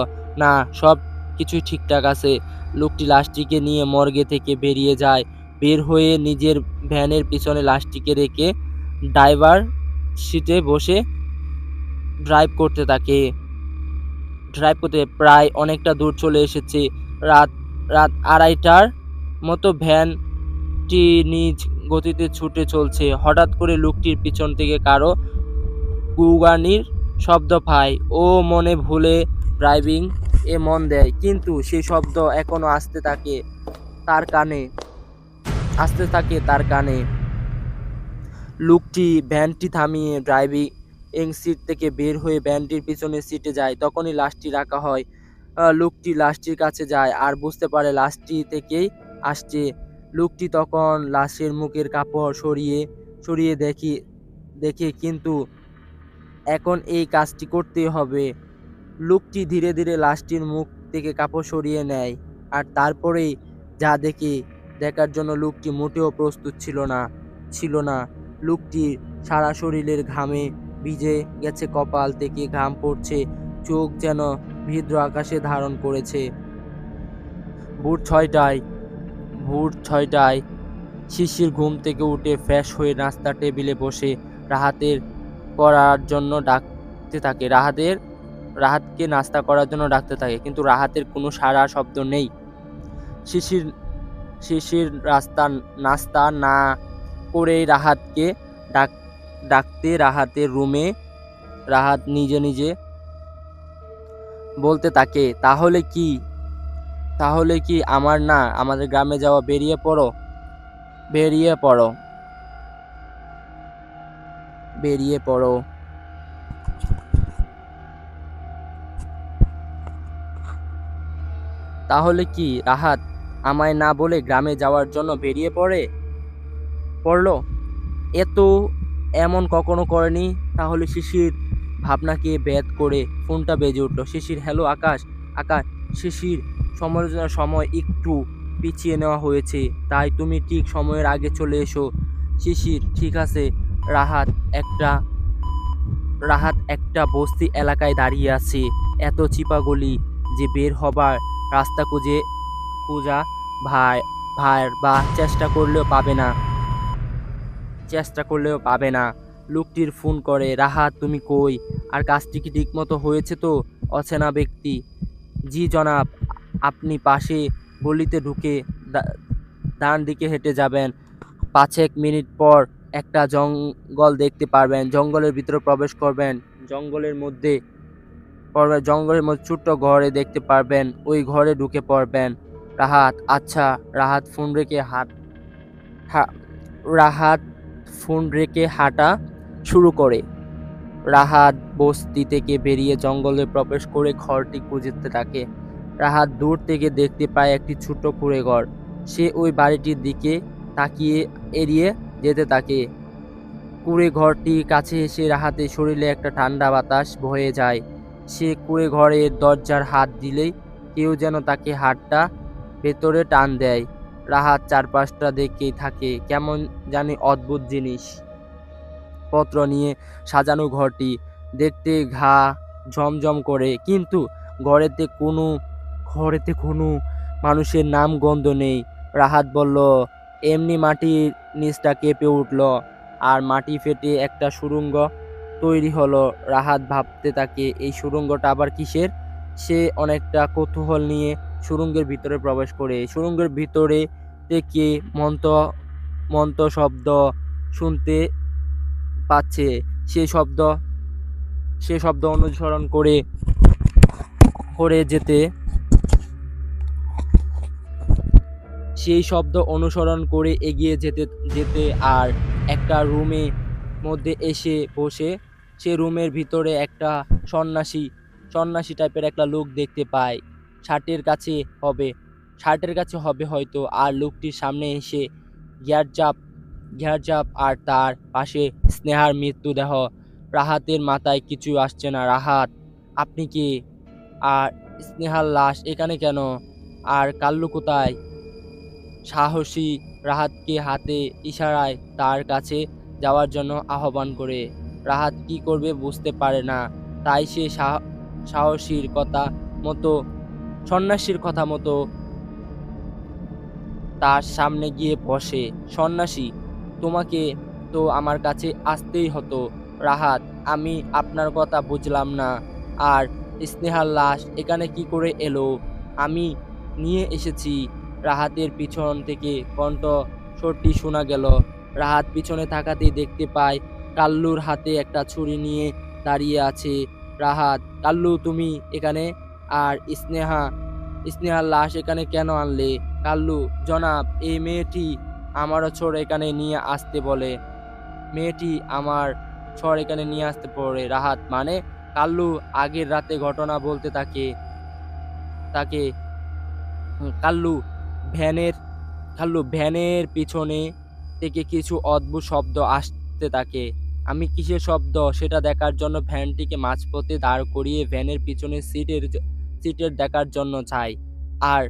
না, সব কিছুই ঠিকঠাক আছে। লোকটি লাশটিকে নিয়ে মর্গে থেকে বেরিয়ে যায়। বের হয়ে নিজের ভ্যানের পিছনে লাশটিকে রেখে ড্রাইভার সিটে বসে ড্রাইভ করতে প্রায় অনেকটা দূর চলে এসেছে। রাত রাত 2:30টার মতো ভ্যানটি নিজ গতিতে ছুটে চলছে। হঠাৎ করে লোকটির পিছন থেকে কারো গুগানির শব্দ পায়। ও মনে ভুলে ড্রাইভিং এ মন দেয়, কিন্তু সেই শব্দ এখনো আসতে থাকে তার কানে। লোকটি ভ্যানটি থামিয়ে ড্রাইভিং সিট থেকে বের হয়ে ভ্যানটির পিছনের সিটে যায়। তখনই লাশটি রাখা হয়। লোকটি লাশটির কাছে যায় আর বুঝতে পারে লাশটি থেকেই আসছে। লোকটি তখন লাশের মুখের কাপড় সরিয়ে দেখে কিন্তু এখন এই কাজটি করতেই হবে। লোকটি ধীরে ধীরে লাশটির মুখ থেকে কাপড় সরিয়ে নেয়, আর তারপরেই যা দেখার জন্য লোকটি মোটেও প্রস্তুত ছিল না। লোকটির সারা শরীরের ঘামে ভিজে গেছে, কপাল থেকে ঘাম পড়ছে, চোখ যেন ভিদ্র আকাশে ধারণ করেছে। ভোর ছয়টায় শিশির ঘুম থেকে উঠে ফ্রেশ হয়ে নাস্তা টেবিলে বসে রাহাতের করার জন্য ডাকতে থাকে। রাহাতকে নাস্তা করার জন্য ডাকতে থাকে, কিন্তু রাহাতের কোনো সাড়া শব্দ নেই। শিশির নাস্তা না করেই রাহাতকে ডাকতে রাহাতের রুমে রাহাত নিজে বলতে থাকে, তাহলে কি আমাদের গ্রামে যাওয়া, বেরিয়ে পড়ো। তাহলে কি রাহাত আমায় না বলে গ্রামে যাওয়ার জন্য বেরিয়ে পড়লো? এমন কখনো করেনি। তাহলে শিশির ভাবনাকে ভেদ করে ফোনটা বেজে উঠল। শিশির, হ্যালো আকাশ। শিশির, সমালোচনার সময় একটু পিছিয়ে নেওয়া হয়েছে, তাই তুমি ঠিক সময়ের আগে চলে এসো। শিশির, ঠিক আছে। রাহাত একটা বস্তি এলাকায় দাঁড়িয়ে আছে। এত চিপা গলি যে বের হবার রাস্তা খুঁজা ভার বা চেষ্টা করলেও পাবে না। লোকটির ফোন করে, রাহাত তুমি কই? আর কাজটি কি ঠিক মতো হয়েছে তো? অচেনা ব্যক্তি, জি জনাব, আপনি পাশে গলিতে ঢুকে ডান দিকে হেঁটে যাবেন, 5 মিনিট পর একটা জঙ্গল দেখতে পারবেন। জঙ্গলের ভিতরে প্রবেশ করবেন, জঙ্গলের মধ্যে ছোট্ট ঘরে দেখতে পারবেন, ওই ঘরে ঢুকে পড়বেন। রাহাত, আচ্ছা। রাহাত ফোন রেখে হাঁটা শুরু করে। রাহাত বস্তি থেকে বেরিয়ে জঙ্গলে প্রবেশ করে ঘরটি খুঁজতে থাকে। রাহাত দূর থেকে দেখতে পায় একটি ছোট্ট কুঁড়ে ঘর। সে ওই বাড়িটির দিকে তাকিয়ে এড়িয়ে যেতে থাকে। কুঁড়ে ঘরটির কাছে এসে রাহাতের শরীরে একটা ঠান্ডা বাতাস বয়ে যায়। সে কুঁড়ে ঘরের দরজার হাত দিলেই কেউ যেন তাকে হাতটা ভেতরে টান দেয়। রাহাত চারপাশটা দেখতেই থাকে। কেমন জানি অদ্ভুত জিনিসপত্র নিয়ে সাজানো ঘরটি। দেখতে ঘা ঝমঝম করে, কিন্তু ঘরেতে কোনো মানুষের নাম গন্ধ নেই। রাহাত বলল, এমনি মাটির নিচটা কেঁপে উঠল, আর মাটি ফেটে একটা সুড়ঙ্গ তৈরি হলো। রাহাত ভাবতে থাকে, এই সুড়ঙ্গটা আবার কিসের? সে অনেকটা কৌতূহল নিয়ে সুড়ঙ্গের ভিতরে প্রবেশ করে। সুড়ঙ্গের ভিতরে থেকে মন্ত্র শব্দ শুনতে পাচ্ছে। সে শব্দ অনুসরণ করে যেতে সেই শব্দ অনুসরণ করে এগিয়ে যেতে আর একটা রুমের মধ্যে এসে বসে। সে রুমের ভিতরে একটা সন্ন্যাসী টাইপের একটা লোক দেখতে পায়। শার্টের কাছে হবে হয়তো। আর লোকটির সামনে এসে ঘেরজাপ আর তার পাশে স্নেহার মৃতদেহ। রাহাতের মাথায় কিছু আসছে না। রাহাত, আপনি কি? আর স্নেহার লাশ এখানে কেন? আর কাল্লু কোথায়? সাহসী রাহাতকে হাতে ইশারায় তার কাছে যাওয়ার জন্য আহ্বান করে। রাহাত কি করবে বুঝতে পারে না, তাই সে সন্ন্যাসীর কথা মতো তার সামনে গিয়ে বসে। সন্ন্যাসী, তোমাকে তো আমার কাছে আসতেই হতো। রাহাত, আমি আপনার কথা বুঝলাম না। আর স্নেহার লাশ এখানে কি করে এলো? আমি নিয়ে এসেছি। রাহাতের পিছন থেকে কণ্ঠ সরটি শোনা গেল। রাহাত পিছনে তাকাতেই দেখতে পায় কাল্লুর হাতে একটা ছুরি নিয়ে দাঁড়িয়ে আছে। রাহাত, কাল্লু তুমি এখানে? আর স্নেহার লাশ এখানে কেন আনলে? কাল্লু, জনাব, এই মেয়েটি আমার ছড় এখানে নিয়ে আসতে বলে। মেয়েটি আমার ছড় এখানে নিয়ে আসতে পড়ে। রাহাত, মানে? কাল্লু আগের রাতে ঘটনা বলতে তাকে তাকে কাল্লু ভ্যানের ভ্যানের পিছনে থেকে কিছু অদ্ভুত শব্দ আসতে থাকে। আমি কিসের শব্দ সেটা দেখার জন্য ভ্যানটিকে মাঝপথে দাঁড় করিয়ে ভ্যানের পিছনে সিটের দেখার জন্য যাই আর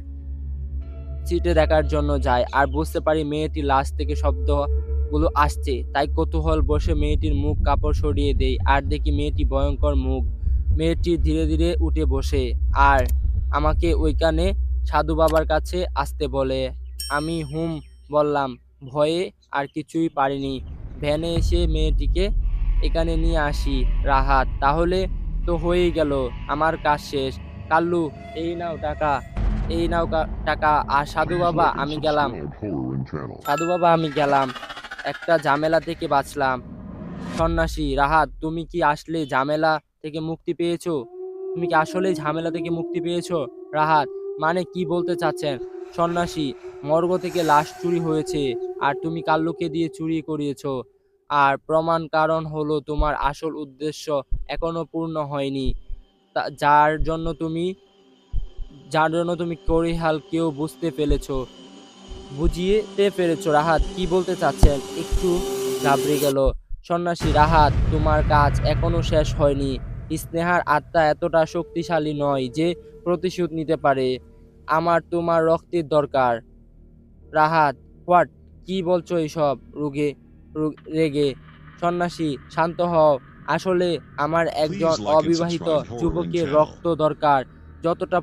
আর বুঝতে পারি মেয়েটির লাশ থেকে শব্দগুলো আসছে। তাই কৌতূহল বসে মেয়েটির মুখ কাপড় সরিয়ে দেই আর দেখি মেয়েটি ভয়ঙ্কর মুখ। মেয়েটি ধীরে ধীরে উঠে বসে আর আমাকে ওইখানে সাধু বাবার কাছে আসতে বলে। আমি বললাম, ভয়ে আর কিছুই পারিনি। ভ্যানে এসে মেয়েটিকে এখানে নিয়ে আসি। রাহাত, তাহলে তো হয়েই গেল, আমার কাজ শেষ। কাল্লু, এই নাও টাকা, টাকা। আর সাধু বাবা আমি গেলাম, একটা ঝামেলা থেকে বাঁচলাম। সন্ন্যাসী, রাহাত, তুমি কি আসলে ঝামেলা থেকে মুক্তি পেয়েছো? রাহাত, মানে কি বলতে চাচ্ছেন? সন্ন্যাসী, মর্গ থেকে লাশ চুরি হয়েছে আর তুমি কাল্লুকে দিয়ে চুরি করিয়েছো। আর প্রমাণ কারণ হলো তোমার আসল উদ্দেশ্য এখনো পূর্ণ হয়নি, যার জন্য তুমি করিহাল কেউ বুঝিয়ে পেরেছো। রাহাত, কি বলতে চাচ্ছেন? একটু ঘাবড়ে গেল সন্ন্যাসী। রাহাত, তোমার কাজ এখনো শেষ হয়নি। স্নেহার আত্মা এতটা শক্তিশালী নয় যে প্রতিশোধ নিতে পারে। আমার তোমার রক্তের দরকার। রাহাত, হোয়াট? কি বলছো এইসব? রেগে সন্ন্যাসী, শান্ত হও। আসলে আমার একজন অবিবাহিত যুবকের রক্ত দরকার, যতটা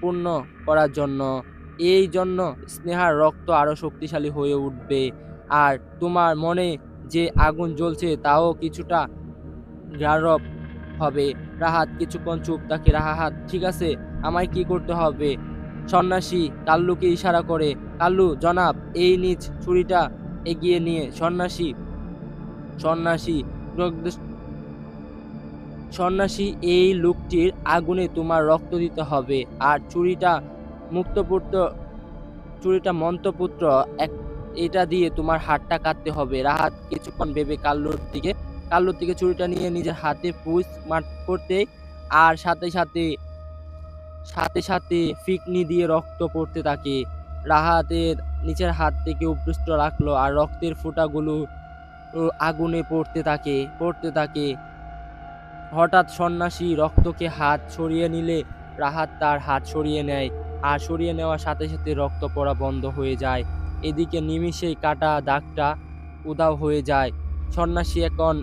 পূর্ণ করার জন্য। এই জন্য স্নেহার রক্ত আরো শক্তিশালী হয়ে উঠবে। আর তোমার মনে যে আগুন জ্বলছে তাও কিছুটা গাঢ় হবে। রাহাত কিছুক্ষণ চুপ থাকে। রাহাত, ঠিক আছে, আমায় কি করতে হবে? সন্ন্যাসী কাল্লুকে ইশারা করে। কাল্লু, জনাব, এই নিজ ছুরিটা এগিয়ে নিয়ে সন্ন্যাসী এই লোকটির আগুনে তোমার রক্ত দিতে হবে। আর চুরিটা মন্ত্রপুত্র এটা দিয়ে তোমার হাতটা কাটতে হবে। রাহাত কিছুক্ষণ ভেবে কাল্লুর দিকে চুরিটা নিয়ে নিজের হাতে পুশ করতে আর সাথে সাথে ফিকনি দিয়ে রক্ত পড়তে থাকে। রাহাতের নিচের হাত থেকে উপৃষ্ট রাখলো আর রক্তের ফোঁটাগুলো আগুনে পড়তে থাকে। হঠাৎ সন্ন্যাসী রক্তকে হাত সরিয়ে নিলে রাহাত তার হাত সরিয়ে নেয় আর সরিয়ে নেওয়ার সাথে সাথে রক্ত পড়া বন্ধ হয়ে যায়। এদিকে নিমিষেই কাটা দাগটা উধাও হয়ে যায়। সন্ন্যাসী এখন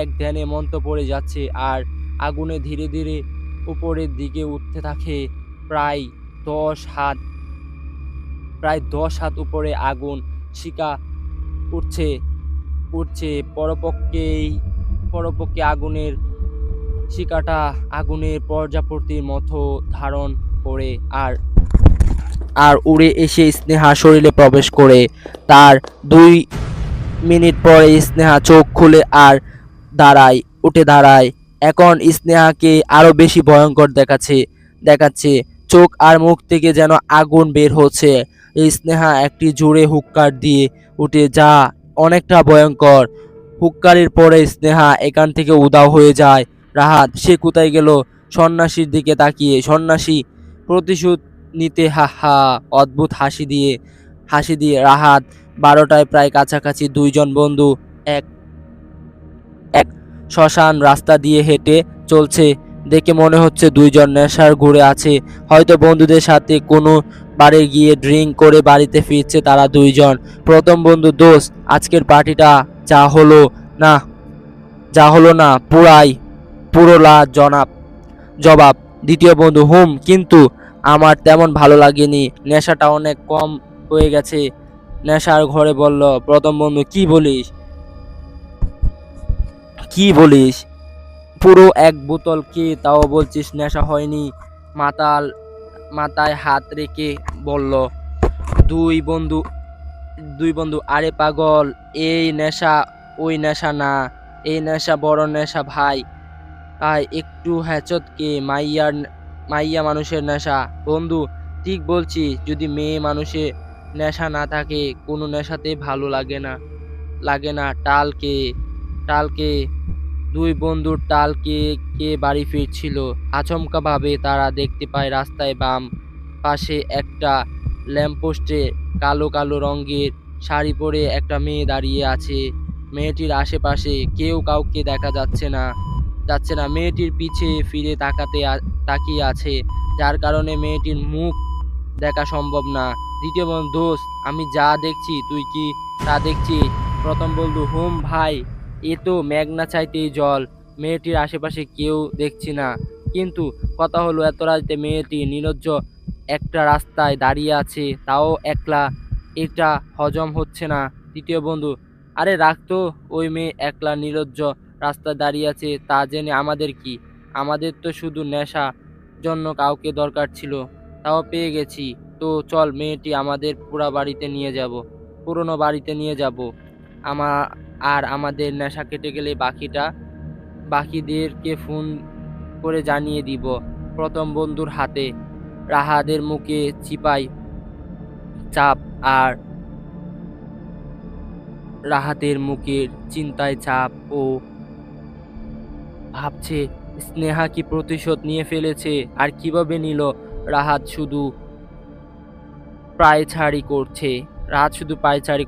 এক ধ্যানে মন্ত্র পড়ে যাচ্ছে আর আগুনে ধীরে ধীরে উপরের দিকে উঠতে থাকে। প্রায় 10 হাত উপরে আগুন শিখা উঠছে। পরপক্ষে আগুনের শিকাটা আগুনের প্রজাপতির মতো ধারণ করে আর উড়ে এসে স্নেহা শরীরে প্রবেশ করে। তার 2 মিনিট পরে স্নেহা চোখ খুলে আর উঠে দাঁড়ায়। এখন স্নেহাকে আরো বেশি ভয়ঙ্কর দেখাচ্ছে। চোখ আর মুখ থেকে যেন আগুন বের হচ্ছে। স্নেহা একটি জোরে হুক্কার দিয়ে উঠে, যা অনেকটা ভয়ঙ্কর। হুক্কারের পরে স্নেহা এখান থেকে উধাও হয়ে যায়। রাহাত, সে কোথায় গেল? সন্ন্যাসীর দিকে তাকিয়ে সন্ন্যাসী প্রতিশোধ নিতে হা অদ্ভুত হাসি দিয়ে রাহাত 12টায় প্রায় কাছাকাছি 2 জন বন্ধু এক শ্মশান রাস্তা দিয়ে হেঁটে চলছে। দেখে মনে হচ্ছে 2 জন নেশার ঘুরে আছে, হয়তো বন্ধুদের সাথে কোনো বারে গিয়ে ড্রিঙ্ক করে বাড়িতে ফিরছে তারা 2 জন। প্রথম বন্ধু, দোস্ত, আজকের পার্টিটা যা হলো না পুরো জবাব। দ্বিতীয় বন্ধু, কিন্তু আমার তেমন ভালো লাগেনি, নেশাটা অনেক কম হয়ে গেছে। নেশার ঘরে বলল প্রথম বন্ধু। কি বলিস? পুরো 1 বোতল কে তাও বলছিস নেশা হয়নি? মাতাল মাথায় হাত রেখে বলল, দুই বন্ধু দুই বন্ধু আরে পাগল, এই নেশা ওই নেশা না, এই নেশা বড় নেশা ভাই। একটু হ্যাচতকে মাইয়া মানুষের নেশা। বন্ধু ঠিক বলছি, যদি মেয়ে মানুষের নেশা না থাকে কোনো নেশাতে ভালো লাগে না। টালকে দুই বন্ধুর টালকে কে বাড়ি ফিরছিল। আচমকা ভাবে তারা দেখতে পায় রাস্তায় বাম পাশে একটা ল্যাম্পপোস্টে কালো কালো রঙের শাড়ি পরে একটা মেয়ে দাঁড়িয়ে আছে। মেয়েটির আশেপাশে কেউ কাউকে দেখা যাচ্ছে না। মেয়েটির পিছে ফিরে তাকিয়ে আছে, যার কারণে মেয়েটির মুখ দেখা সম্ভব না। দ্বিতীয় বন্ধু, দোস্ত আমি যা দেখছি তুই কি তা দেখছিস? প্রথম বন্ধু, হুম ভাই, এ তো মেঘনা চাইতেই জল। মেয়েটির আশেপাশে কেউ দেখছি না, কিন্তু কথা হলো এত রাতে মেয়েটি নির্লজ্জ একটা রাস্তায় দাঁড়িয়ে আছে, তাও একলা। এটা হজম হচ্ছে না। তৃতীয় বন্ধু, আরে রাখ তো, ওই মেয়ে একলা নির্লজ্জ রাস্তায় দাঁড়িয়ে আছে তা জেনে আমাদের কি? আমাদের তো শুধু নেশা জন্য কাউকে দরকার ছিল, তাও পেয়ে গেছি। তো চল মেয়েটি আমাদের পুরনো বাড়িতে নিয়ে যাব। আমাদের নেশা কেটে গেলে বাকিদেরকে ফোন করে জানিয়ে দিব। প্রথম বন্ধুর হাতে রাহাদের মুখে চিপাই চাপ, আর রাহাতের মুখের চিন্তায় ছাপ। ও ভাবছে স্নেহা কি প্রতিশোধ নিয়ে ফেলেছে, আর কিভাবে নিল। রাহাত শুধু পায়চারি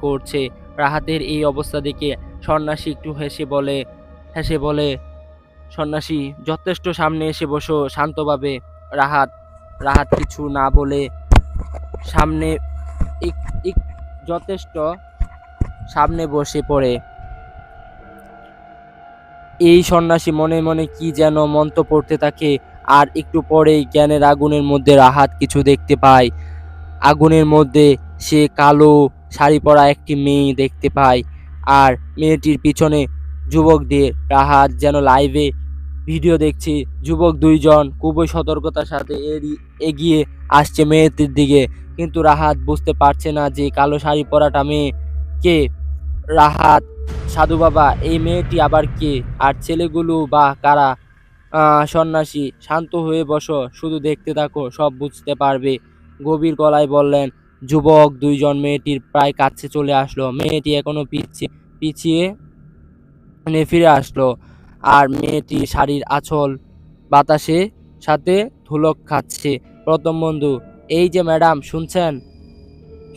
করছে। রাহাতের এই অবস্থা দেখে সন্ন্যাসী একটু হেসে বলে, সন্ন্যাসী যথেষ্ট, সামনে এসে বসো শান্তভাবে। রাহাত কিছু না বলে সামনে যথেষ্ট সামনে বসে পড়ে। এই সন্ন্যাসী মনে মনে কি যেন মন্ত্র পড়তে থাকে, আর একটু পরেই জ্ঞানের আগুনের মধ্যে রাহাত কিছু দেখতে পায়। আগুনের মধ্যে সে কালো শাড়ি পরা একটি মেয়ে দেখতে পায়, আর মেয়েটির পিছনে যুবকদের। রাহাত যেন লাইভে ভিডিও দেখছে। যুবক দুইজন খুবই সতর্কতার সাথে এগিয়ে আসছে মেয়েটির দিকে, কিন্তু রাহাত বুঝতে পারছে না যে কালো শাড়ি পরাটা মেয়ে কে। রাহাত, সাধু বাবা, এই মেয়েটি আবার কে? আর ছেলেগুলো বা কারা? সন্ন্যাসী, শান্ত হয়ে বসো, শুধু দেখতে থাকো, সব বুঝতে পারবে, গভীর গলায় বললেন যুবক দুইজন। মেয়েটির প্রায় কাছে চলে আসলো। মেয়েটি এখনো পিছিয়ে ফিরে আসলো, আর মেয়েটি শাড়ির আঁচল বাতাসে সাথে ধুলক খাচ্ছে। প্রথম বন্ধু, এই যে ম্যাডাম,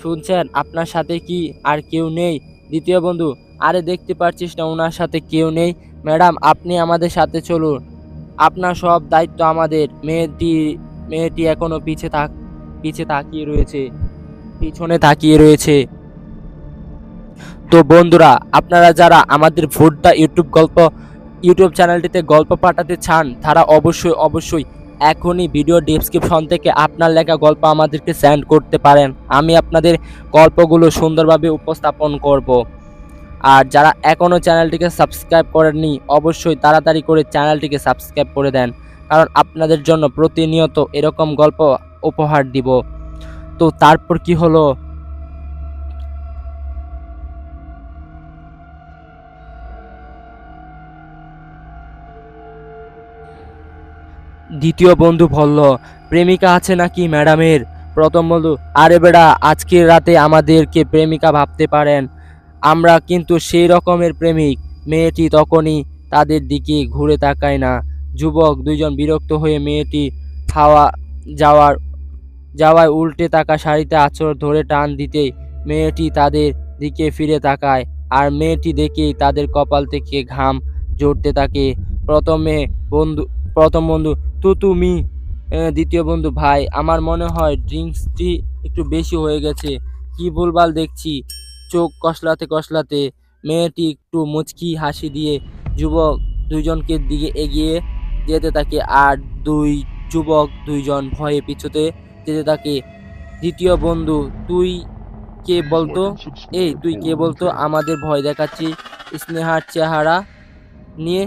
শুনছেন আপনার সাথে কি আর কেউ নেই? দ্বিতীয় বন্ধু, আরে দেখতে পাচ্ছিস না ওনার সাথে কেউ নেই? ম্যাডাম আপনি আমাদের সাথে চলুন, আপনার সব দায়িত্ব আমাদের। মেয়েটি এখনো পিছনে তাকিয়ে রয়েছে। তো বন্ধুরা, আপনারা যারা আমাদের ভুট্টা ইউটিউব চ্যানেলটিতে গল্প পাঠাতে চান, তারা অবশ্যই এখনই ভিডিও ডেসক্রিপশন থেকে আপনার লেখা গল্প আমাদেরকে সেন্ড করতে পারেন। আমি আপনাদের গল্পগুলো সুন্দরভাবে উপস্থাপন করব। আর যারা এখনও চ্যানেলটিকে সাবস্ক্রাইব করেননি, অবশ্যই তাড়াতাড়ি করে চ্যানেলটিকে সাবস্ক্রাইব করে দেন, কারণ আপনাদের জন্য প্রতিনিয়ত এরকম গল্প উপহার দিব। তো তারপর কি হলো? দ্বিতীয় বন্ধু বলল, প্রেমিকা আছে নাকি ম্যাডামের? প্রথম বন্ধু, আরে বেড়া, আজকের রাতে আমাদেরকে প্রেমিকা ভাবতে পারেন, আমরা কিন্তু সেই রকমের প্রেমিক। মেয়েটি তখনই তাদের দিকে ঘুরে তাকায় না। যুবক দুইজন বিরক্ত হয়ে মেয়েটি হাওয়া যাওয়ার যাওয়ায় উল্টে থাকা শাড়িতে আঁচড় ধরে টান দিতেই মেয়েটি তাদের দিকে ফিরে তাকায়, আর মেয়েটি দেখেই তাদের কপাল থেকে ঘাম ঝরতে থাকে। প্রথম বন্ধু, তো তুমি? দ্বিতীয় বন্ধু, ভাই আমার মনে হয় ড্রিঙ্কসটি একটু বেশি হয়ে গেছে। কি ভুলভাল দেখছি। চোখ কসলাতে মেয়েটি একটু মুচকি হাসি দিয়ে যুবক দুইজনকে দিকে এগিয়ে যেতে থাকে, আর যুবক দুইজন ভয়ে পিছুতে যেতে থাকে। দ্বিতীয় বন্ধু, তুই কে বলতো আমাদের ভয় দেখাচ্ছি স্নেহার চেহারা নিয়ে?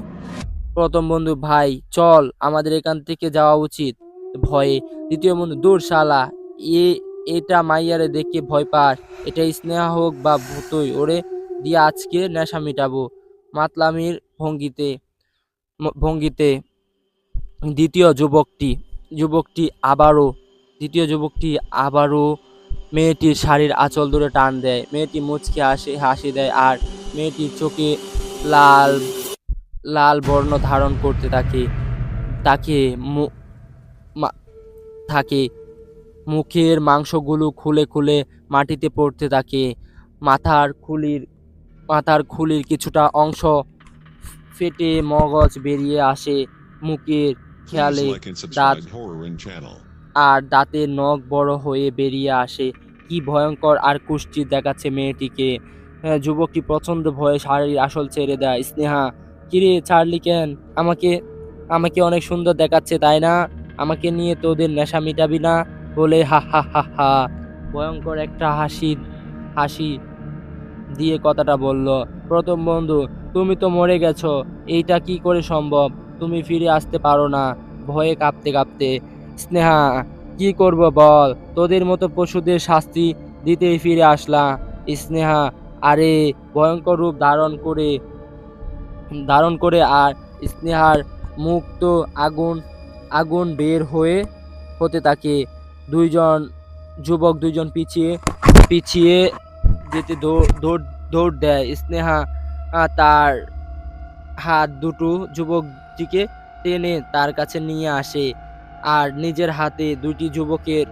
প্রথম বন্ধু, ভাই চল, আমাদের এখান থেকে যাওয়া উচিত। ভয়ে। দ্বিতীয় বন্ধু, দূর শালা, এ এটা মাইয়ারে দেখে ভয় পাস, এটা স্নেহা হোক বা ভূতই, ওরে দিয়ে আজকে নেশা মিটাবো। মাতলামির ভঙ্গিতে দ্বিতীয় যুবকটি যুবকটি আবারও দ্বিতীয় যুবকটি আবারও মেয়েটির শাড়ির আঁচল ধরে টান দেয়। মেয়েটি মুচকি হাসি দেয়, আর মেয়েটির চোখে লাল লাল বর্ণ ধারণ করতে থাকে। তাকে মু- মা- থাকে মুখের মাংসগুলো খুলে খুলে মাটিতে পড়তে থাকে। মাথার খুলির মাথার খুলির কিছুটা অংশ ফেটে মগজ বেরিয়ে আসে। মুখের Please খেয়ালে like and দাঁত subscribe Horror channel. আর দাঁতের নখ বড় হয়ে বেরিয়ে আসে। কি ভয়ঙ্কর আর কুষ্ঠিত দেখাচ্ছে মেয়েটিকে। যুবকটি প্রচন্ড ভয়ে শাড়ির আসল ছেড়ে দেয়। স্নেহা, কিরে ছাড়লি কেন? আমাকে আমাকে অনেক সুন্দর দেখাচ্ছে, তাই না? আমাকে নিয়ে তোদের নেশা মিটাবি না? বলে হা হা হা হা ভয়ঙ্কর একটা হাসি দিয়ে কথাটা বলল। প্রথম বন্ধু, তুমি তো মরে গেছো, এইটা কি করে সম্ভব? তুমি ফিরে আসতে পারো না? ভয়ে কাঁপতে কাঁপতে। স্নেহা, কি করব বল, তোদের মতো পশুদের শাস্তি দিতেই ফিরে আসলাম। স্নেহা, আরে ভয়ঙ্কর রূপ ধারণ করে আর স্নেহার মুখ তো আগুন আগুন বের হতে থাকে। দুইজন পিছিয়ে পিছিয়ে যেতে দৌড় দেয়। স্নেহা তার হাত দুটো যুবকটিকে টেনে তার কাছে নিয়ে আসে, আর নিজের হাতে দুটি যুবকের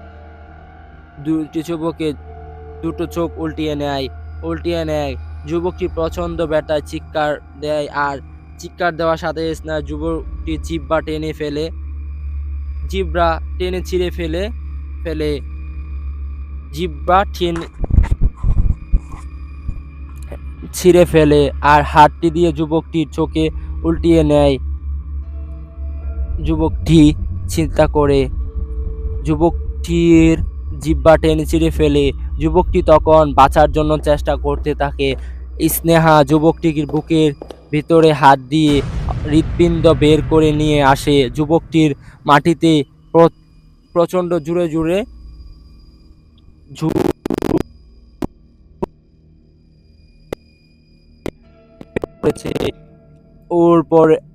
দুটো চোখ উল্টিয়ে নেয়। যুবকটি প্রচন্ড ব্যথায় চিৎকার দেয়, আর চিৎকার দেওয়ার সাথে স্নেহা যুবকটি জিহ্বা টেনে ফেলে জিহ্বা ছিঁড়ে ফেলে, আর হাতটি দিয়ে যুবকটির চোখে উল্টিয়ে নেয়। যুবকটি চিন্তা করে যুবকটির জিহ্বা টেনে ছিঁড়ে ফেলে। যুবকটি তখন বাঁচার জন্য চেষ্টা করতে থাকে। স্নেহা যুবকটির বুকের ভিতরে হাত দিয়ে হৃৎপিণ্ড বের করে নিয়ে আসে। যুবকটির মাটিতে প্রচন্ড জোরে জোরে ঝুঁকেছে।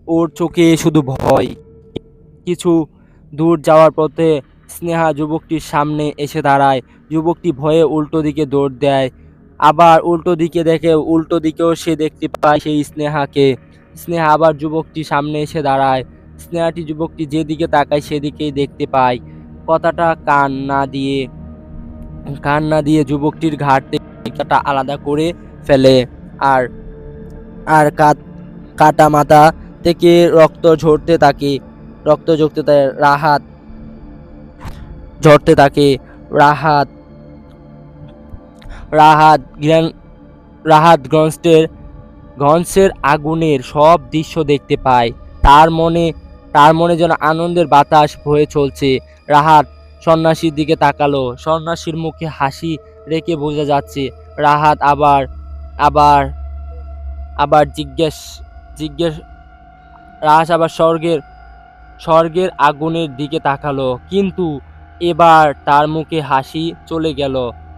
ওর চোখে শুধু ভয়। কিছু দূর যাওয়ার পথে স্নেহা যুবকটির সামনে এসে দাঁড়ায়। যুবকটি ভয়ে উল্টো দিকে দৌড় দেয়। আবার উল্টো দিকে দেখে, উল্টো দিকেও সে দেখতে পায় সেই স্নেহাকে। স্নেহা আবার যুবকটির সামনে এসে দাঁড়ায়। স্নেহাটি যুবকটি যেদিকে তাকায় সেদিকেই দেখতে পায়। কথাটা কান না দিয়ে যুবকটির ঘাট থেকে আলাদা করে ফেলে, আর আর কাটা মাথা থেকে রক্ত ঝরতে থাকে। রাহাত ঝরতে থাকে। রাহাত রাহাত রাহাত গঞ্জের আগুনের সব দৃশ্য দেখতে পায়। তার মনে যেন আনন্দের বাতাস বয়ে চলছে। রাহাত সন্ন্যাসীর দিকে তাকালো। সন্ন্যাসীর মুখে হাসি রেখে বোঝা যাচ্ছে। রাহাত আবার আবার আবার জিজ্ঞেস রাহাত আবার স্বর্গের আগুনের দিকে তাকালো, কিন্তু এবার তার মুখে হাসি চলে গেল।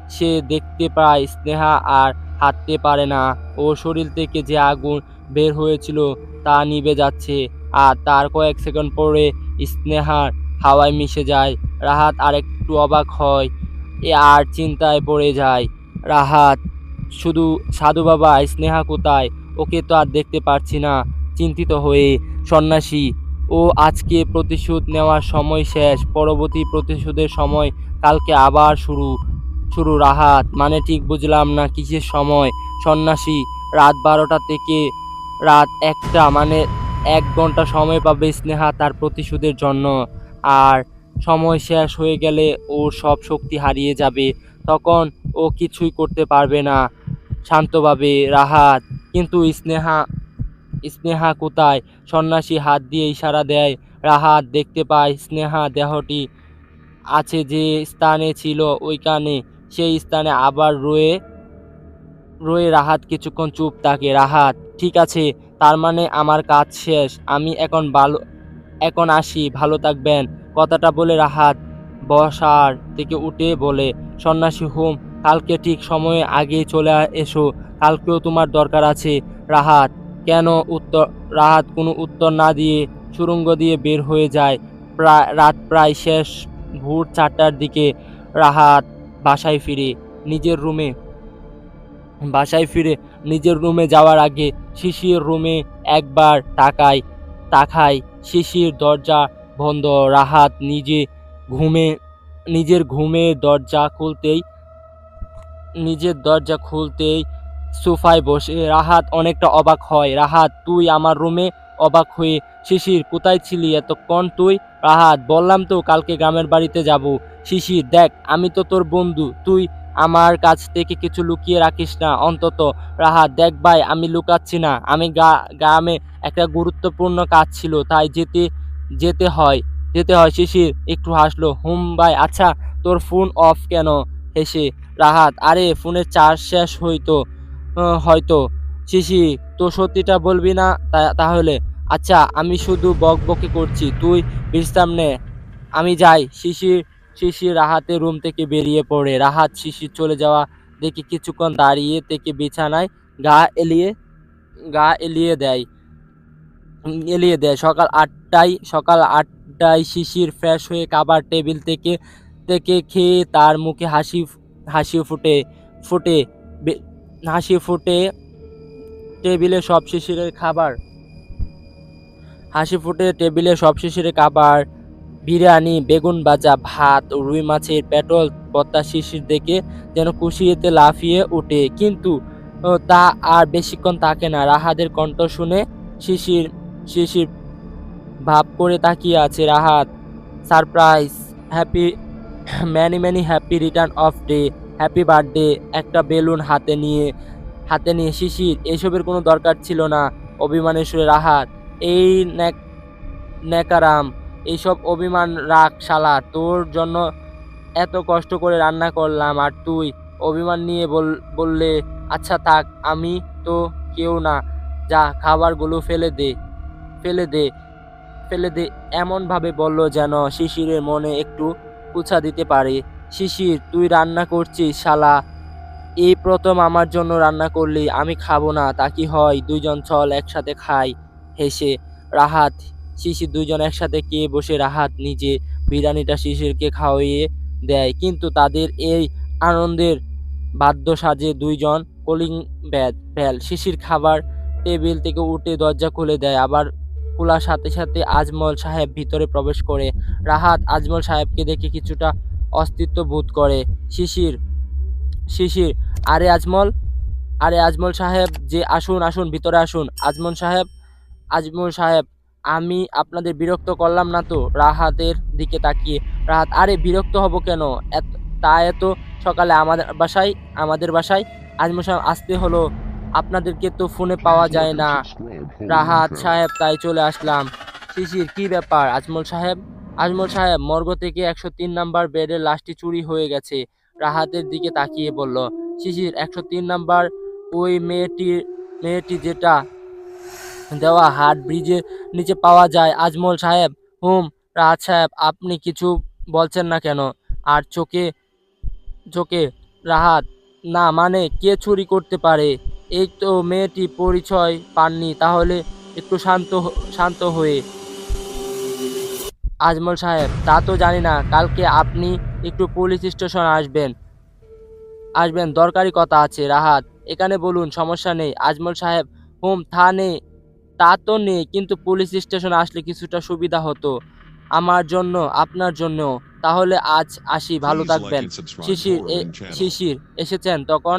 সে দেখতে পায় স্নেহা আর হাঁটতে পারে না। ওর শরীর থেকে যে আগুন বের হয়েছিল তা নিভে যাচ্ছে, আর তার কয়েক সেকেন্ড পরে স্নেহার হাওয়ায় মিশে যায়। রাহাত আরেকটু অবাক হয় আর চিন্তায় পড়ে যায়। রাহাত শুধু, সাধু বাবা, স্নেহা কোথায়? ওকে তো আর দেখতে পারছি না। চিন্তিত হয়ে সন্ন্যাসী, ও আজকে প্রতিশোধ নেওয়ার সময় শেষ, পরবর্তী প্রতিশোধের সময় কালকে আবার শুরু। রাহাত, মানে ঠিক বুঝলাম না, কিসের সময়? সন্ন্যাসী, রাত 12টা থেকে রাত 1টা, মানে 1 ঘন্টা সময় পাবে স্নেহা তার প্রতিশোধের জন্য। আর সময় শেষ হয়ে গেলে ওর সব শক্তি হারিয়ে যাবে, তখন ও কিছুই করতে পারবে না। শান্তভাবে রাহাত, কিন্তু স্নেহা কোথায়? সন্ন্যাসী হাত দিয়ে ইশারা দেয়। রাহাত দেখতে পায় স্নেহা দেহটি আছে যে স্থানে ছিল ওইখানে, সেই স্থানে আবার রয়ে রয়ে রাহাত কিছুক্ষণ চুপ থাকে। রাহাত, ঠিক আছে, তার মানে আমার কাজ শেষ, আমি এখন আসি, ভালো থাকবেন। কথাটা বলে রাহাত বসার থেকে উঠে বলে, সন্ন্যাসী হুম, কালকে ঠিক সময়ে আগেই চলে এসো, কালকেও তোমার দরকার আছে। রাহাত কেন উত্তর রাহাত কোনো উত্তর না দিয়ে সুড়ঙ্গ দিয়ে বের হয়ে যায়। রাত প্রায় শেষ, ভোর 4টার দিকে রাহাত বাসায় ফিরে নিজের রুমে বাসায় ফিরে নিজের রুমে যাওয়ার আগে শিশির রুমে একবার তাকায়। শিশির দরজা বন্ধ। রাহাত নিজের ঘুমের দরজা খুলতেই সোফায় বসে রাহাত অনেকটা অবাক হয়। রাহাত, তুই আমার রুমে? অবাক হয়ে শিশির, কোথায় ছিলি এতক্ষণ তুই? রাহাত, বললাম তো কালকে গ্রামের বাড়িতে যাব। শিশির, দেখ আমি তো তোর বন্ধু, তুই আমার কাছ থেকে কিছু লুকিয়ে রাখিস না অন্তত। রাহাত, দেখ ভাই, আমি লুকাচ্ছি না, আমি গ্রামে একটা গুরুত্বপূর্ণ কাজ ছিল, তাই যেতে হয়। শিশির একটু হাসলো। হুম ভাই, আচ্ছা তোর ফোন অফ কেন? হেসে রাহাত, আরে ফোনের চার্জ শেষ হয়তো। শিশির, তো সত্যিটা বলবি না তাহলে? আচ্ছা, আমি শুধু বকবকি করছি, তুই বিশ্রাম নে, আমি যাই। শিশির রাহাতের রুম থেকে বেরিয়ে পড়ে। রাহাত শিশির চলে যাওয়া দেখে কিছুক্ষণ দাঁড়িয়ে থেকে বিছানায় গা এলিয়ে গা এলিয়ে দেয়। সকাল 8টায় শিশির ফ্রেশ হয়ে খাবার টেবিল থেকে খেয়ে তার মুখে হাসি ফুটে টেবিলে সব শিশিরের খাবার, বিরিয়ানি, বেগুন ভাজা, ভাত, রুই মাছের পেটল ভর্তা। শিশির দেখে যেন খুশিতে লাফিয়ে ওঠে, কিন্তু তা আর বেশিক্ষণ থাকে না। রাহাতের কণ্ঠ শুনে শিশির ভাব করে তাকিয়ে আছে। Rahat, surprise, happy many many happy return of day, happy birthday. একটা বেলুন হাতে নিয়ে শিশির, এসবের কোনো দরকার ছিল না। অভিমানের সুরে রাহাত, এই নেকারাম, এইসব অভিমান রাখ শালা, তোর জন্য এত কষ্ট করে রান্না করলাম আর তুই অভিমান নিয়ে বললে? আচ্ছা থাক, আমি তো কেউ না, যা খাবারগুলো ফেলে দে এমন ভাবে বলল যেন শিশিরের মনে একটু কুছা দিতে পারে। শিশির, তুই রান্না করছিস শালা? এই প্রথম আমার জন্য রান্না করলি, আমি খাবো না তা কি হয়? দুইজন চল একসাথে খাই। হেসে রাহাত শিশির দুইজন একসাথে খেয়ে বসে। রাহাত নিজে বিরিয়ানিটা শিশিরকে খাওয়িয়ে দেয়, কিন্তু তাদের এই আনন্দের বাদ্য সাজে দুইজন কলিং বেল। শিশির খাবার টেবিল থেকে উঠে দরজা খুলে দেয়, আবার খোলার সাথে সাথে আজমল সাহেব ভিতরে প্রবেশ করে। রাহাত আজমল সাহেবকে দেখে কিছুটা অস্তিত্ব বোধ করে। শিশির, আরে আজমল সাহেব যে, আসুন ভিতরে আসুন। আজমল সাহেব, আমি আপনাদের বিরক্ত করলাম না তো? রাহাতের দিকে তাকিয়ে রাহাত, আরে বিরক্ত হব কেন? এত সকালে আমাদের বাসায়? আজমল সাহেব, আসতে হলো, আপনাদেরকে তো ফোনে পাওয়া যায় না। রাহাত সাহেব, তাই চলে আসলাম। শিশির, কি ব্যাপার আজমল সাহেব? মর্গ থেকে 103 নাম্বার বেডের লাশটি চুরি হয়ে গেছে। রাহাতের দিকে তাকিয়ে বলল শিশির, 103 নাম্বার? ওই মেয়েটি যেটা দেওয়া হাট ব্রিজের নিচে পাওয়া যায়? আজমল সাহেব, হুম। রাহাত সাহেব, আপনি কিছু বলছেন না কেন? আর চোখে রাহাত, না মানে কে চুরি করতে পারে? এই তো মেয়েটি পরিচয় পাননি, তাহলে একটু শান্ত হয়ে। আজমল সাহেব, তা তো জানি না, কালকে আপনি একটু পুলিশ স্টেশন আসবেন, দরকারি কথা আছে। রাহাত, এখানে বলুন, সমস্যা নেই। আজমল সাহেব, হুম, তা তো নেই, কিন্তু পুলিশ স্টেশন আসলে কিছুটা সুবিধা হতো আমার জন্য, আপনার জন্য। তাহলে আজ আসি, ভালো থাকবেন। শিশির এসেছেন তখন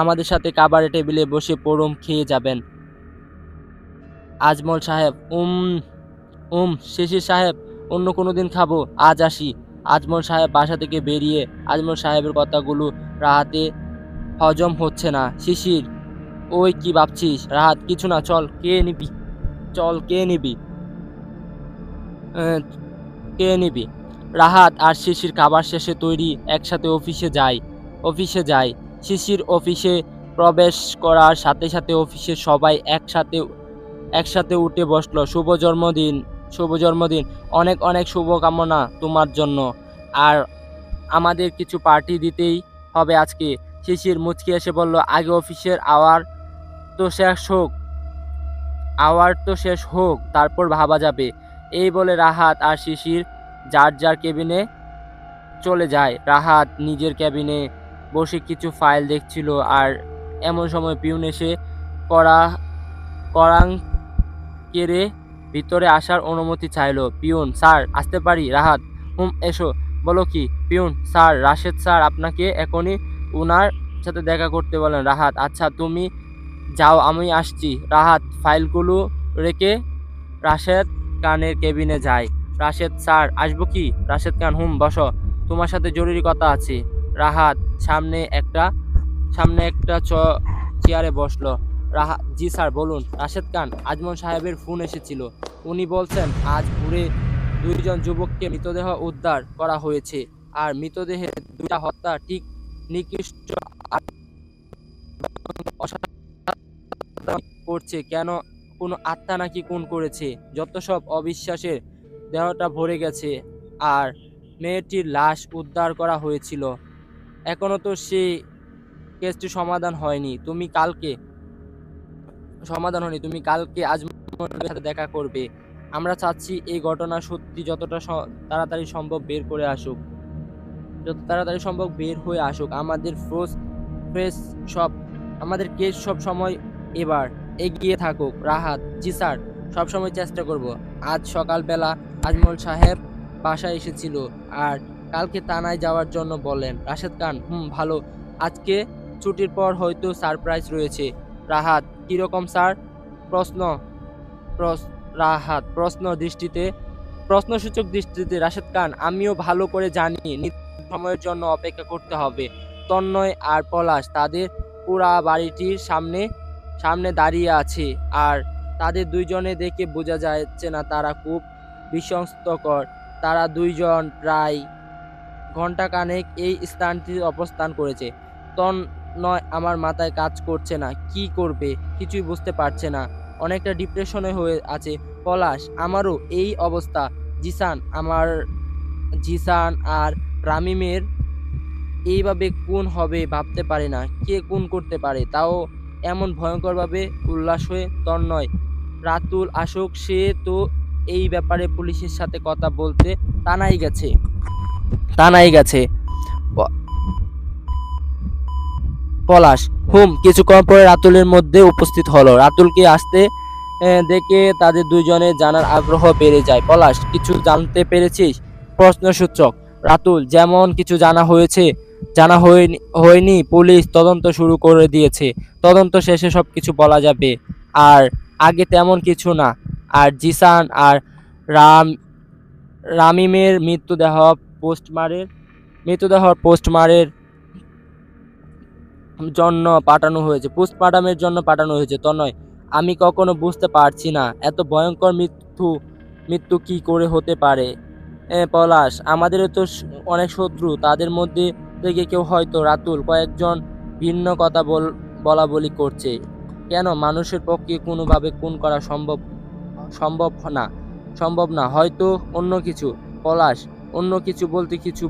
আমাদের সাথে খাবারের টেবিলে বসে পরম খেয়ে যাবেন। আজমল সাহেব, শিশির সাহেব, অন্য কোনো দিন খাবো, আজ আসি। আজমল সাহেব বাসা থেকে বেরিয়ে আজমল সাহেবের কথাগুলো রাহাতে হজম হচ্ছে না। শিশির, ওই কি ভাবছিস? রাহাত, কিছু না, চল কে নিবি। রাহাত আর শিশির খাবার শেষে তৈরি একসাথে অফিসে যায়। শিশির অফিসে প্রবেশ করার সাথে সাথে অফিসের সবাই একসাথে উঠে বসলো। শুভ জন্মদিন শুভ জন্মদিন। অনেক অনেক শুভকামনা তোমার জন্য। আর আমাদের কিছু পার্টি দিতেই হবে আজকে। শিশির মুচকি এসে বলল, আগে অফিসের তো শেষ হোক তো শেষ হোক, তারপর ভাবা যাবে। এই বলে রাহাত আর শিশির যার যার কেবিনে চলে যায়। রাহাত নিজের কেবিনে বসে কিছু ফাইল দেখছিল, আর এমন সময় পিউন এসে কড়া কড়াং কেড়ে ভিতরে আসার অনুমতি চাইলো। পিউন, স্যার আসতে পারি? রাহাত, এসো। বলো কি? পিউন, স্যার রাশেদ স্যার আপনাকে এখনই উনার সাথে দেখা করতে বলেন। রাহাত, আচ্ছা তুমি যাও, আমি আসছি। রাহাত ফাইলগুলো রেখে রাশেদ খানের কেবিনে যায়। রাশেদ, স্যার আসবো কি? রাশেদ খান, বসো, তোমার সাথে জরুরি কথা আছে। রাহাত সামনে একটা চেয়ারে বসলো। জি স্যার বলুন। রাশেদ খান, আজমল সাহেবের ফোন এসেছিল। উনি বলছেন আজ ভোরে 2 জন যুবককে মৃতদেহ উদ্ধার করা হয়েছে, আর মৃতদেহের 2টা হত্যা ঠিক নিকৃষ্ট করছে। কেন? কোনো আত্মা নাকি খুন করেছে? যত সব অবিশ্বাসের। দেহটা ভরে গেছে, আর মেয়েটির লাশ উদ্ধার করা হয়েছিল। এখনো তো সেই কেসটি সমাধান হয়নি। তুমি কালকে আজমলের সাথে দেখা করবে। আমরা চাচ্ছি এই ঘটনা সত্যি যতটা তাড়াতাড়ি সম্ভব বের হয়ে আসুক। আমাদের কেস সব সময় এবার এগিয়ে থাকুক। রাহাত, জি স্যার, সবসময় চেষ্টা করব। আজ সকালবেলা আজমল সাহেব বাসায় এসেছিল, আর কালকে থানায় যাওয়ার জন্য বললেন। রাশেদ খান, ভালো। আজকে ছুটির পর হয়তো সারপ্রাইজ রয়েছে। রাহাত, কিরকম স্যার? প্রশ্নসূচক দৃষ্টিতে। রাশেদ খান, আমিও ভালো করে জানি নির্দিষ্ট সময়ের জন্য অপেক্ষা করতে হবে। তন্ময় আর পলাশ তাদের পুরা বাড়িটির সামনে দাঁড়িয়ে আছে, আর তাদের 2জনে দেখে বোঝা যাচ্ছে না তারা খুব বিশ্বস্তকর। তারা 2জন প্রায় ঘন্টাখানেক এই স্থানটিতে অবস্থান করেছে। তন্ময় আমার মাথায় কাজ করছে না, কি করবে কিছুই বুঝতে পারছে না, অনেকটা ডিপ্রেশনে হয়ে আছে। পলাশ, আমারও এই অবস্থা। জিসান আর রামিমের এইভাবে খুন হবে ভাবতে পারে না। কে খুন করতে পারে, তাও এমন ভয়ঙ্করভাবে? উল্লাস হয়ে তন্ময়, রাতুল আসুক, সে তো এই ব্যাপারে পুলিশের সাথে কথা বলতে থানায় গেছে। পলাশ, কিছুক্ষণ পরে রাতুলের মধ্যে উপস্থিত হলো। রাতুলকে আসতে দেখে তাদের 2জনের জানার আগ্রহ বেড়ে যায়। পলাশ, কিছু জানতে পেরেছিস? প্রশ্নসূচক। রাতুল, যেমন কিছু জানা হয়নি। পুলিশ তদন্ত শুরু করে দিয়েছে, তদন্ত শেষে সবকিছু বলা যাবে। আর আগে তেমন কিছু না। আর জিসান আর রামিমের মৃতদেহ পোস্টমার্টেমের জন্য পাঠানো হয়েছে। তন্ময়, আমি কখনো বুঝতে পারছি না এত ভয়ঙ্কর মৃত্যু কি করে হতে পারে। পলাশ, আমাদেরও তো অনেক শত্রু, তাদের মধ্যে থেকে কেউ হয়তো। রাতুল, কয়েকজন ভিন্ন কথা বলা বলি করছে। কেন? মানুষের পক্ষে কোনোভাবে খুন করা সম্ভব না, হয়তো অন্য কিছু। পলাশ, অন্য কিছু বলতে কিছু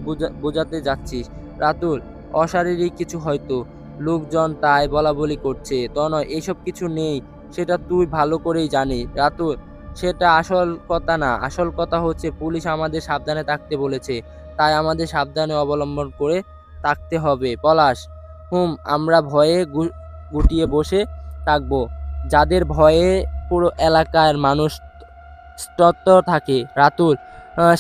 বোঝাতে যাচ্ছিস? রাতুল, অশারীরিক কিছু হয়তো, লোকজন তাই বলা বলি করছে। তনয়, এসব কিছু নেই, সেটা তুই ভালো করেই জানিস। রাতুল, সেটা আসল কথা না, আসল কথা হচ্ছে পুলিশ আমাদের সাবধানে থাকতে বলেছে, তাই আমাদের সাবধানে অবলম্বন করে থাকতে হবে। পলাশ, আমরা ভয়ে গুটিয়ে বসে থাকবো, যাদের ভয়ে পুরো এলাকার মানুষ তত্ত্ব থাকে। রাতুল,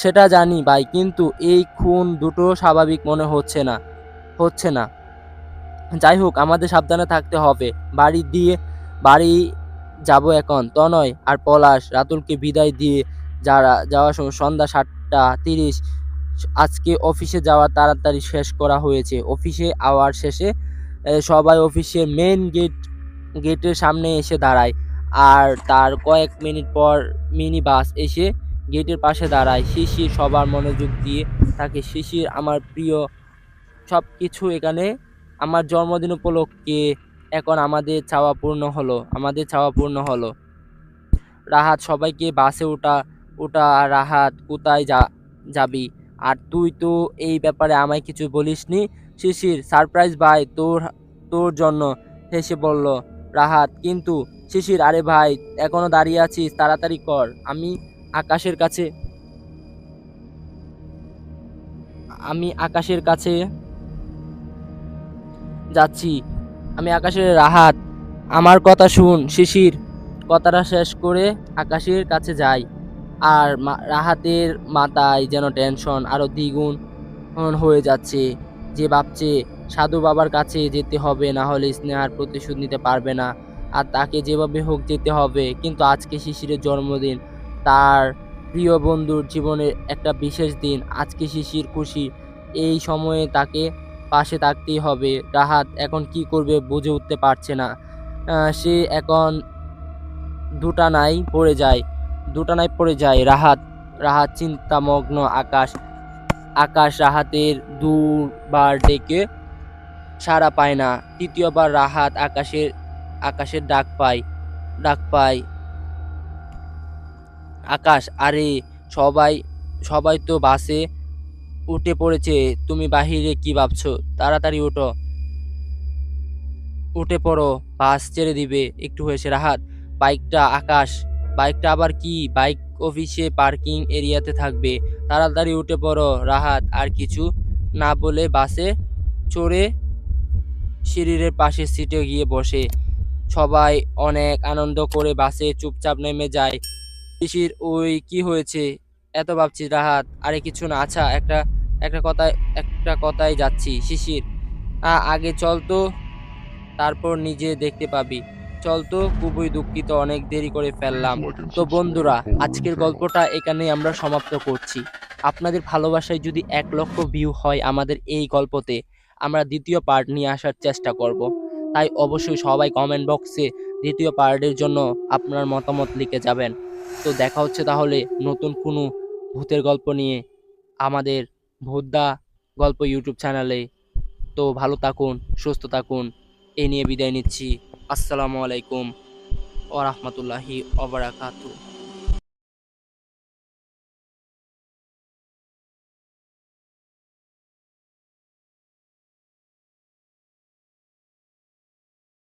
সেটা জানি ভাই, কিন্তু এই খুন দুটো স্বাভাবিক মনে হচ্ছে না। যাই হোক, আমাদের সাবধানে থাকতে হবে। বাড়ি যাব এখন। তনয় আর পলাশ রাতুলকে বিদায় দিয়ে যাওয়ার সময় সন্ধ্যা 7:30। আজকে অফিসে যাওয়া তাড়াতাড়ি শেষ করা হয়েছে। অফিসে আওয়ার শেষে সবাই অফিসের মেইন গেটের সামনে এসে দাঁড়ায়, আর তার কয়েক মিনিট পর মিনি বাস এসে গেটের পাশে দাঁড়ায়। শিশির সবার মনোযোগ দিয়ে থাকে। শিশির, আমার প্রিয়, সব কিছু এখানে আমার জন্মদিন উপলক্ষে এখন আমাদের চাওয়া পূর্ণ হলো। রাহাত সবাইকে বাসে ওটা রাহাত কোথায় যাবি? আর তুই তো এই ব্যাপারে আমায় কিছু বলিসনি। শিশির সারপ্রাইজ ভাই তোর তোর জন্য, হেসে বলল রাহাত। কিন্তু শিশির, আরে ভাই এখনো দাঁড়িয়ে আছিস, তাড়াতাড়ি কর। আকাশের কাছে আমি আকাশের কাছে যাচ্ছি। রাহাত, আমার কথা শুন। শিশির কথাটা শেষ করে আকাশের কাছে যায়। আর রাহাতের মাথায় যেন টেনশন আরো দ্বিগুণ হয়ে যাচ্ছে। যে ভাবছে সাধু বাবার কাছে যেতে হবে, না হলে স্নেহার প্রতিশোধ নিতে পারবে না, আর তাকে যেভাবে হোক যেতে হবে। কিন্তু আজকে শিশিরের জন্মদিন, তার প্রিয় বন্ধুর জীবনের একটা বিশেষ দিন। আজকে শিশির খুশি, এই সময়ে তাকে পাশে থাকতেই হবে। রাহাত এখন কি করবে বুঝে উঠতে পারছে না। সে এখন দুটানায় পড়ে যায়। রাহাত চিন্তামগ্ন। আকাশ রাহাতের দুবার ডেকে সাড়া পায় না। তৃতীয়বার রাহাত আকাশের ডাক পায়। আকাশ, আরে সবাই সবাই তো বাসে উঠে পড়েছে, তুমি বাহিরে কি ভাবছো? তাড়াতাড়ি উঠে পড়ো, বাস ছেড়ে দিবে একটু হয়েছে। রাহাত, বাইকটা আবার কি? বাইক অফিসে পার্কিং এরিয়াতে থাকবে, তাড়াতাড়ি উঠে পড়ো। রাহাত আর কিছু না বলে বাসে চড়ে সিঁড়ির পাশের সিটে গিয়ে বসে। সবাই অনেক আনন্দ করে বাসে চুপচাপ নেমে যায়। শিশির, ওই কি হয়েছে এত ভাবছিস? রাহাত, আরে কিছু না। আচ্ছা, একটা কথায় যাচ্ছি। শিশির, আগে চল তো, তারপর নিজে দেখতে পাবি। চল তো, খুবই দুঃখিত, অনেক দেরি করে ফেললাম। তো বন্ধুরা, আজকের গল্পটা এখানেই আমরা সমাপ্ত করছি। আপনাদের ভালোবাসায় যদি 1 লক্ষ ভিউ হয় আমাদের এই গল্পতে, আমরা দ্বিতীয় পার্ট নিয়ে আসার চেষ্টা করব। তাই অবশ্যই সবাই কমেন্ট বক্সে দ্বিতীয় পার্টের জন্য আপনার মতামত লিখে যাবেন। তো দেখা হচ্ছে তাহলে নতুন কোনো ভূতের গল্প নিয়ে আমাদের ভূতদা গল্প ইউটিউব চ্যানেলে। তো ভালো থাকুন, সুস্থ থাকুন, এই নিয়ে বিদায় নিচ্ছি। আসসালামু আলাইকুম ওয়া রাহমাতুল্লাহি ওয়া বারাকাতুহু।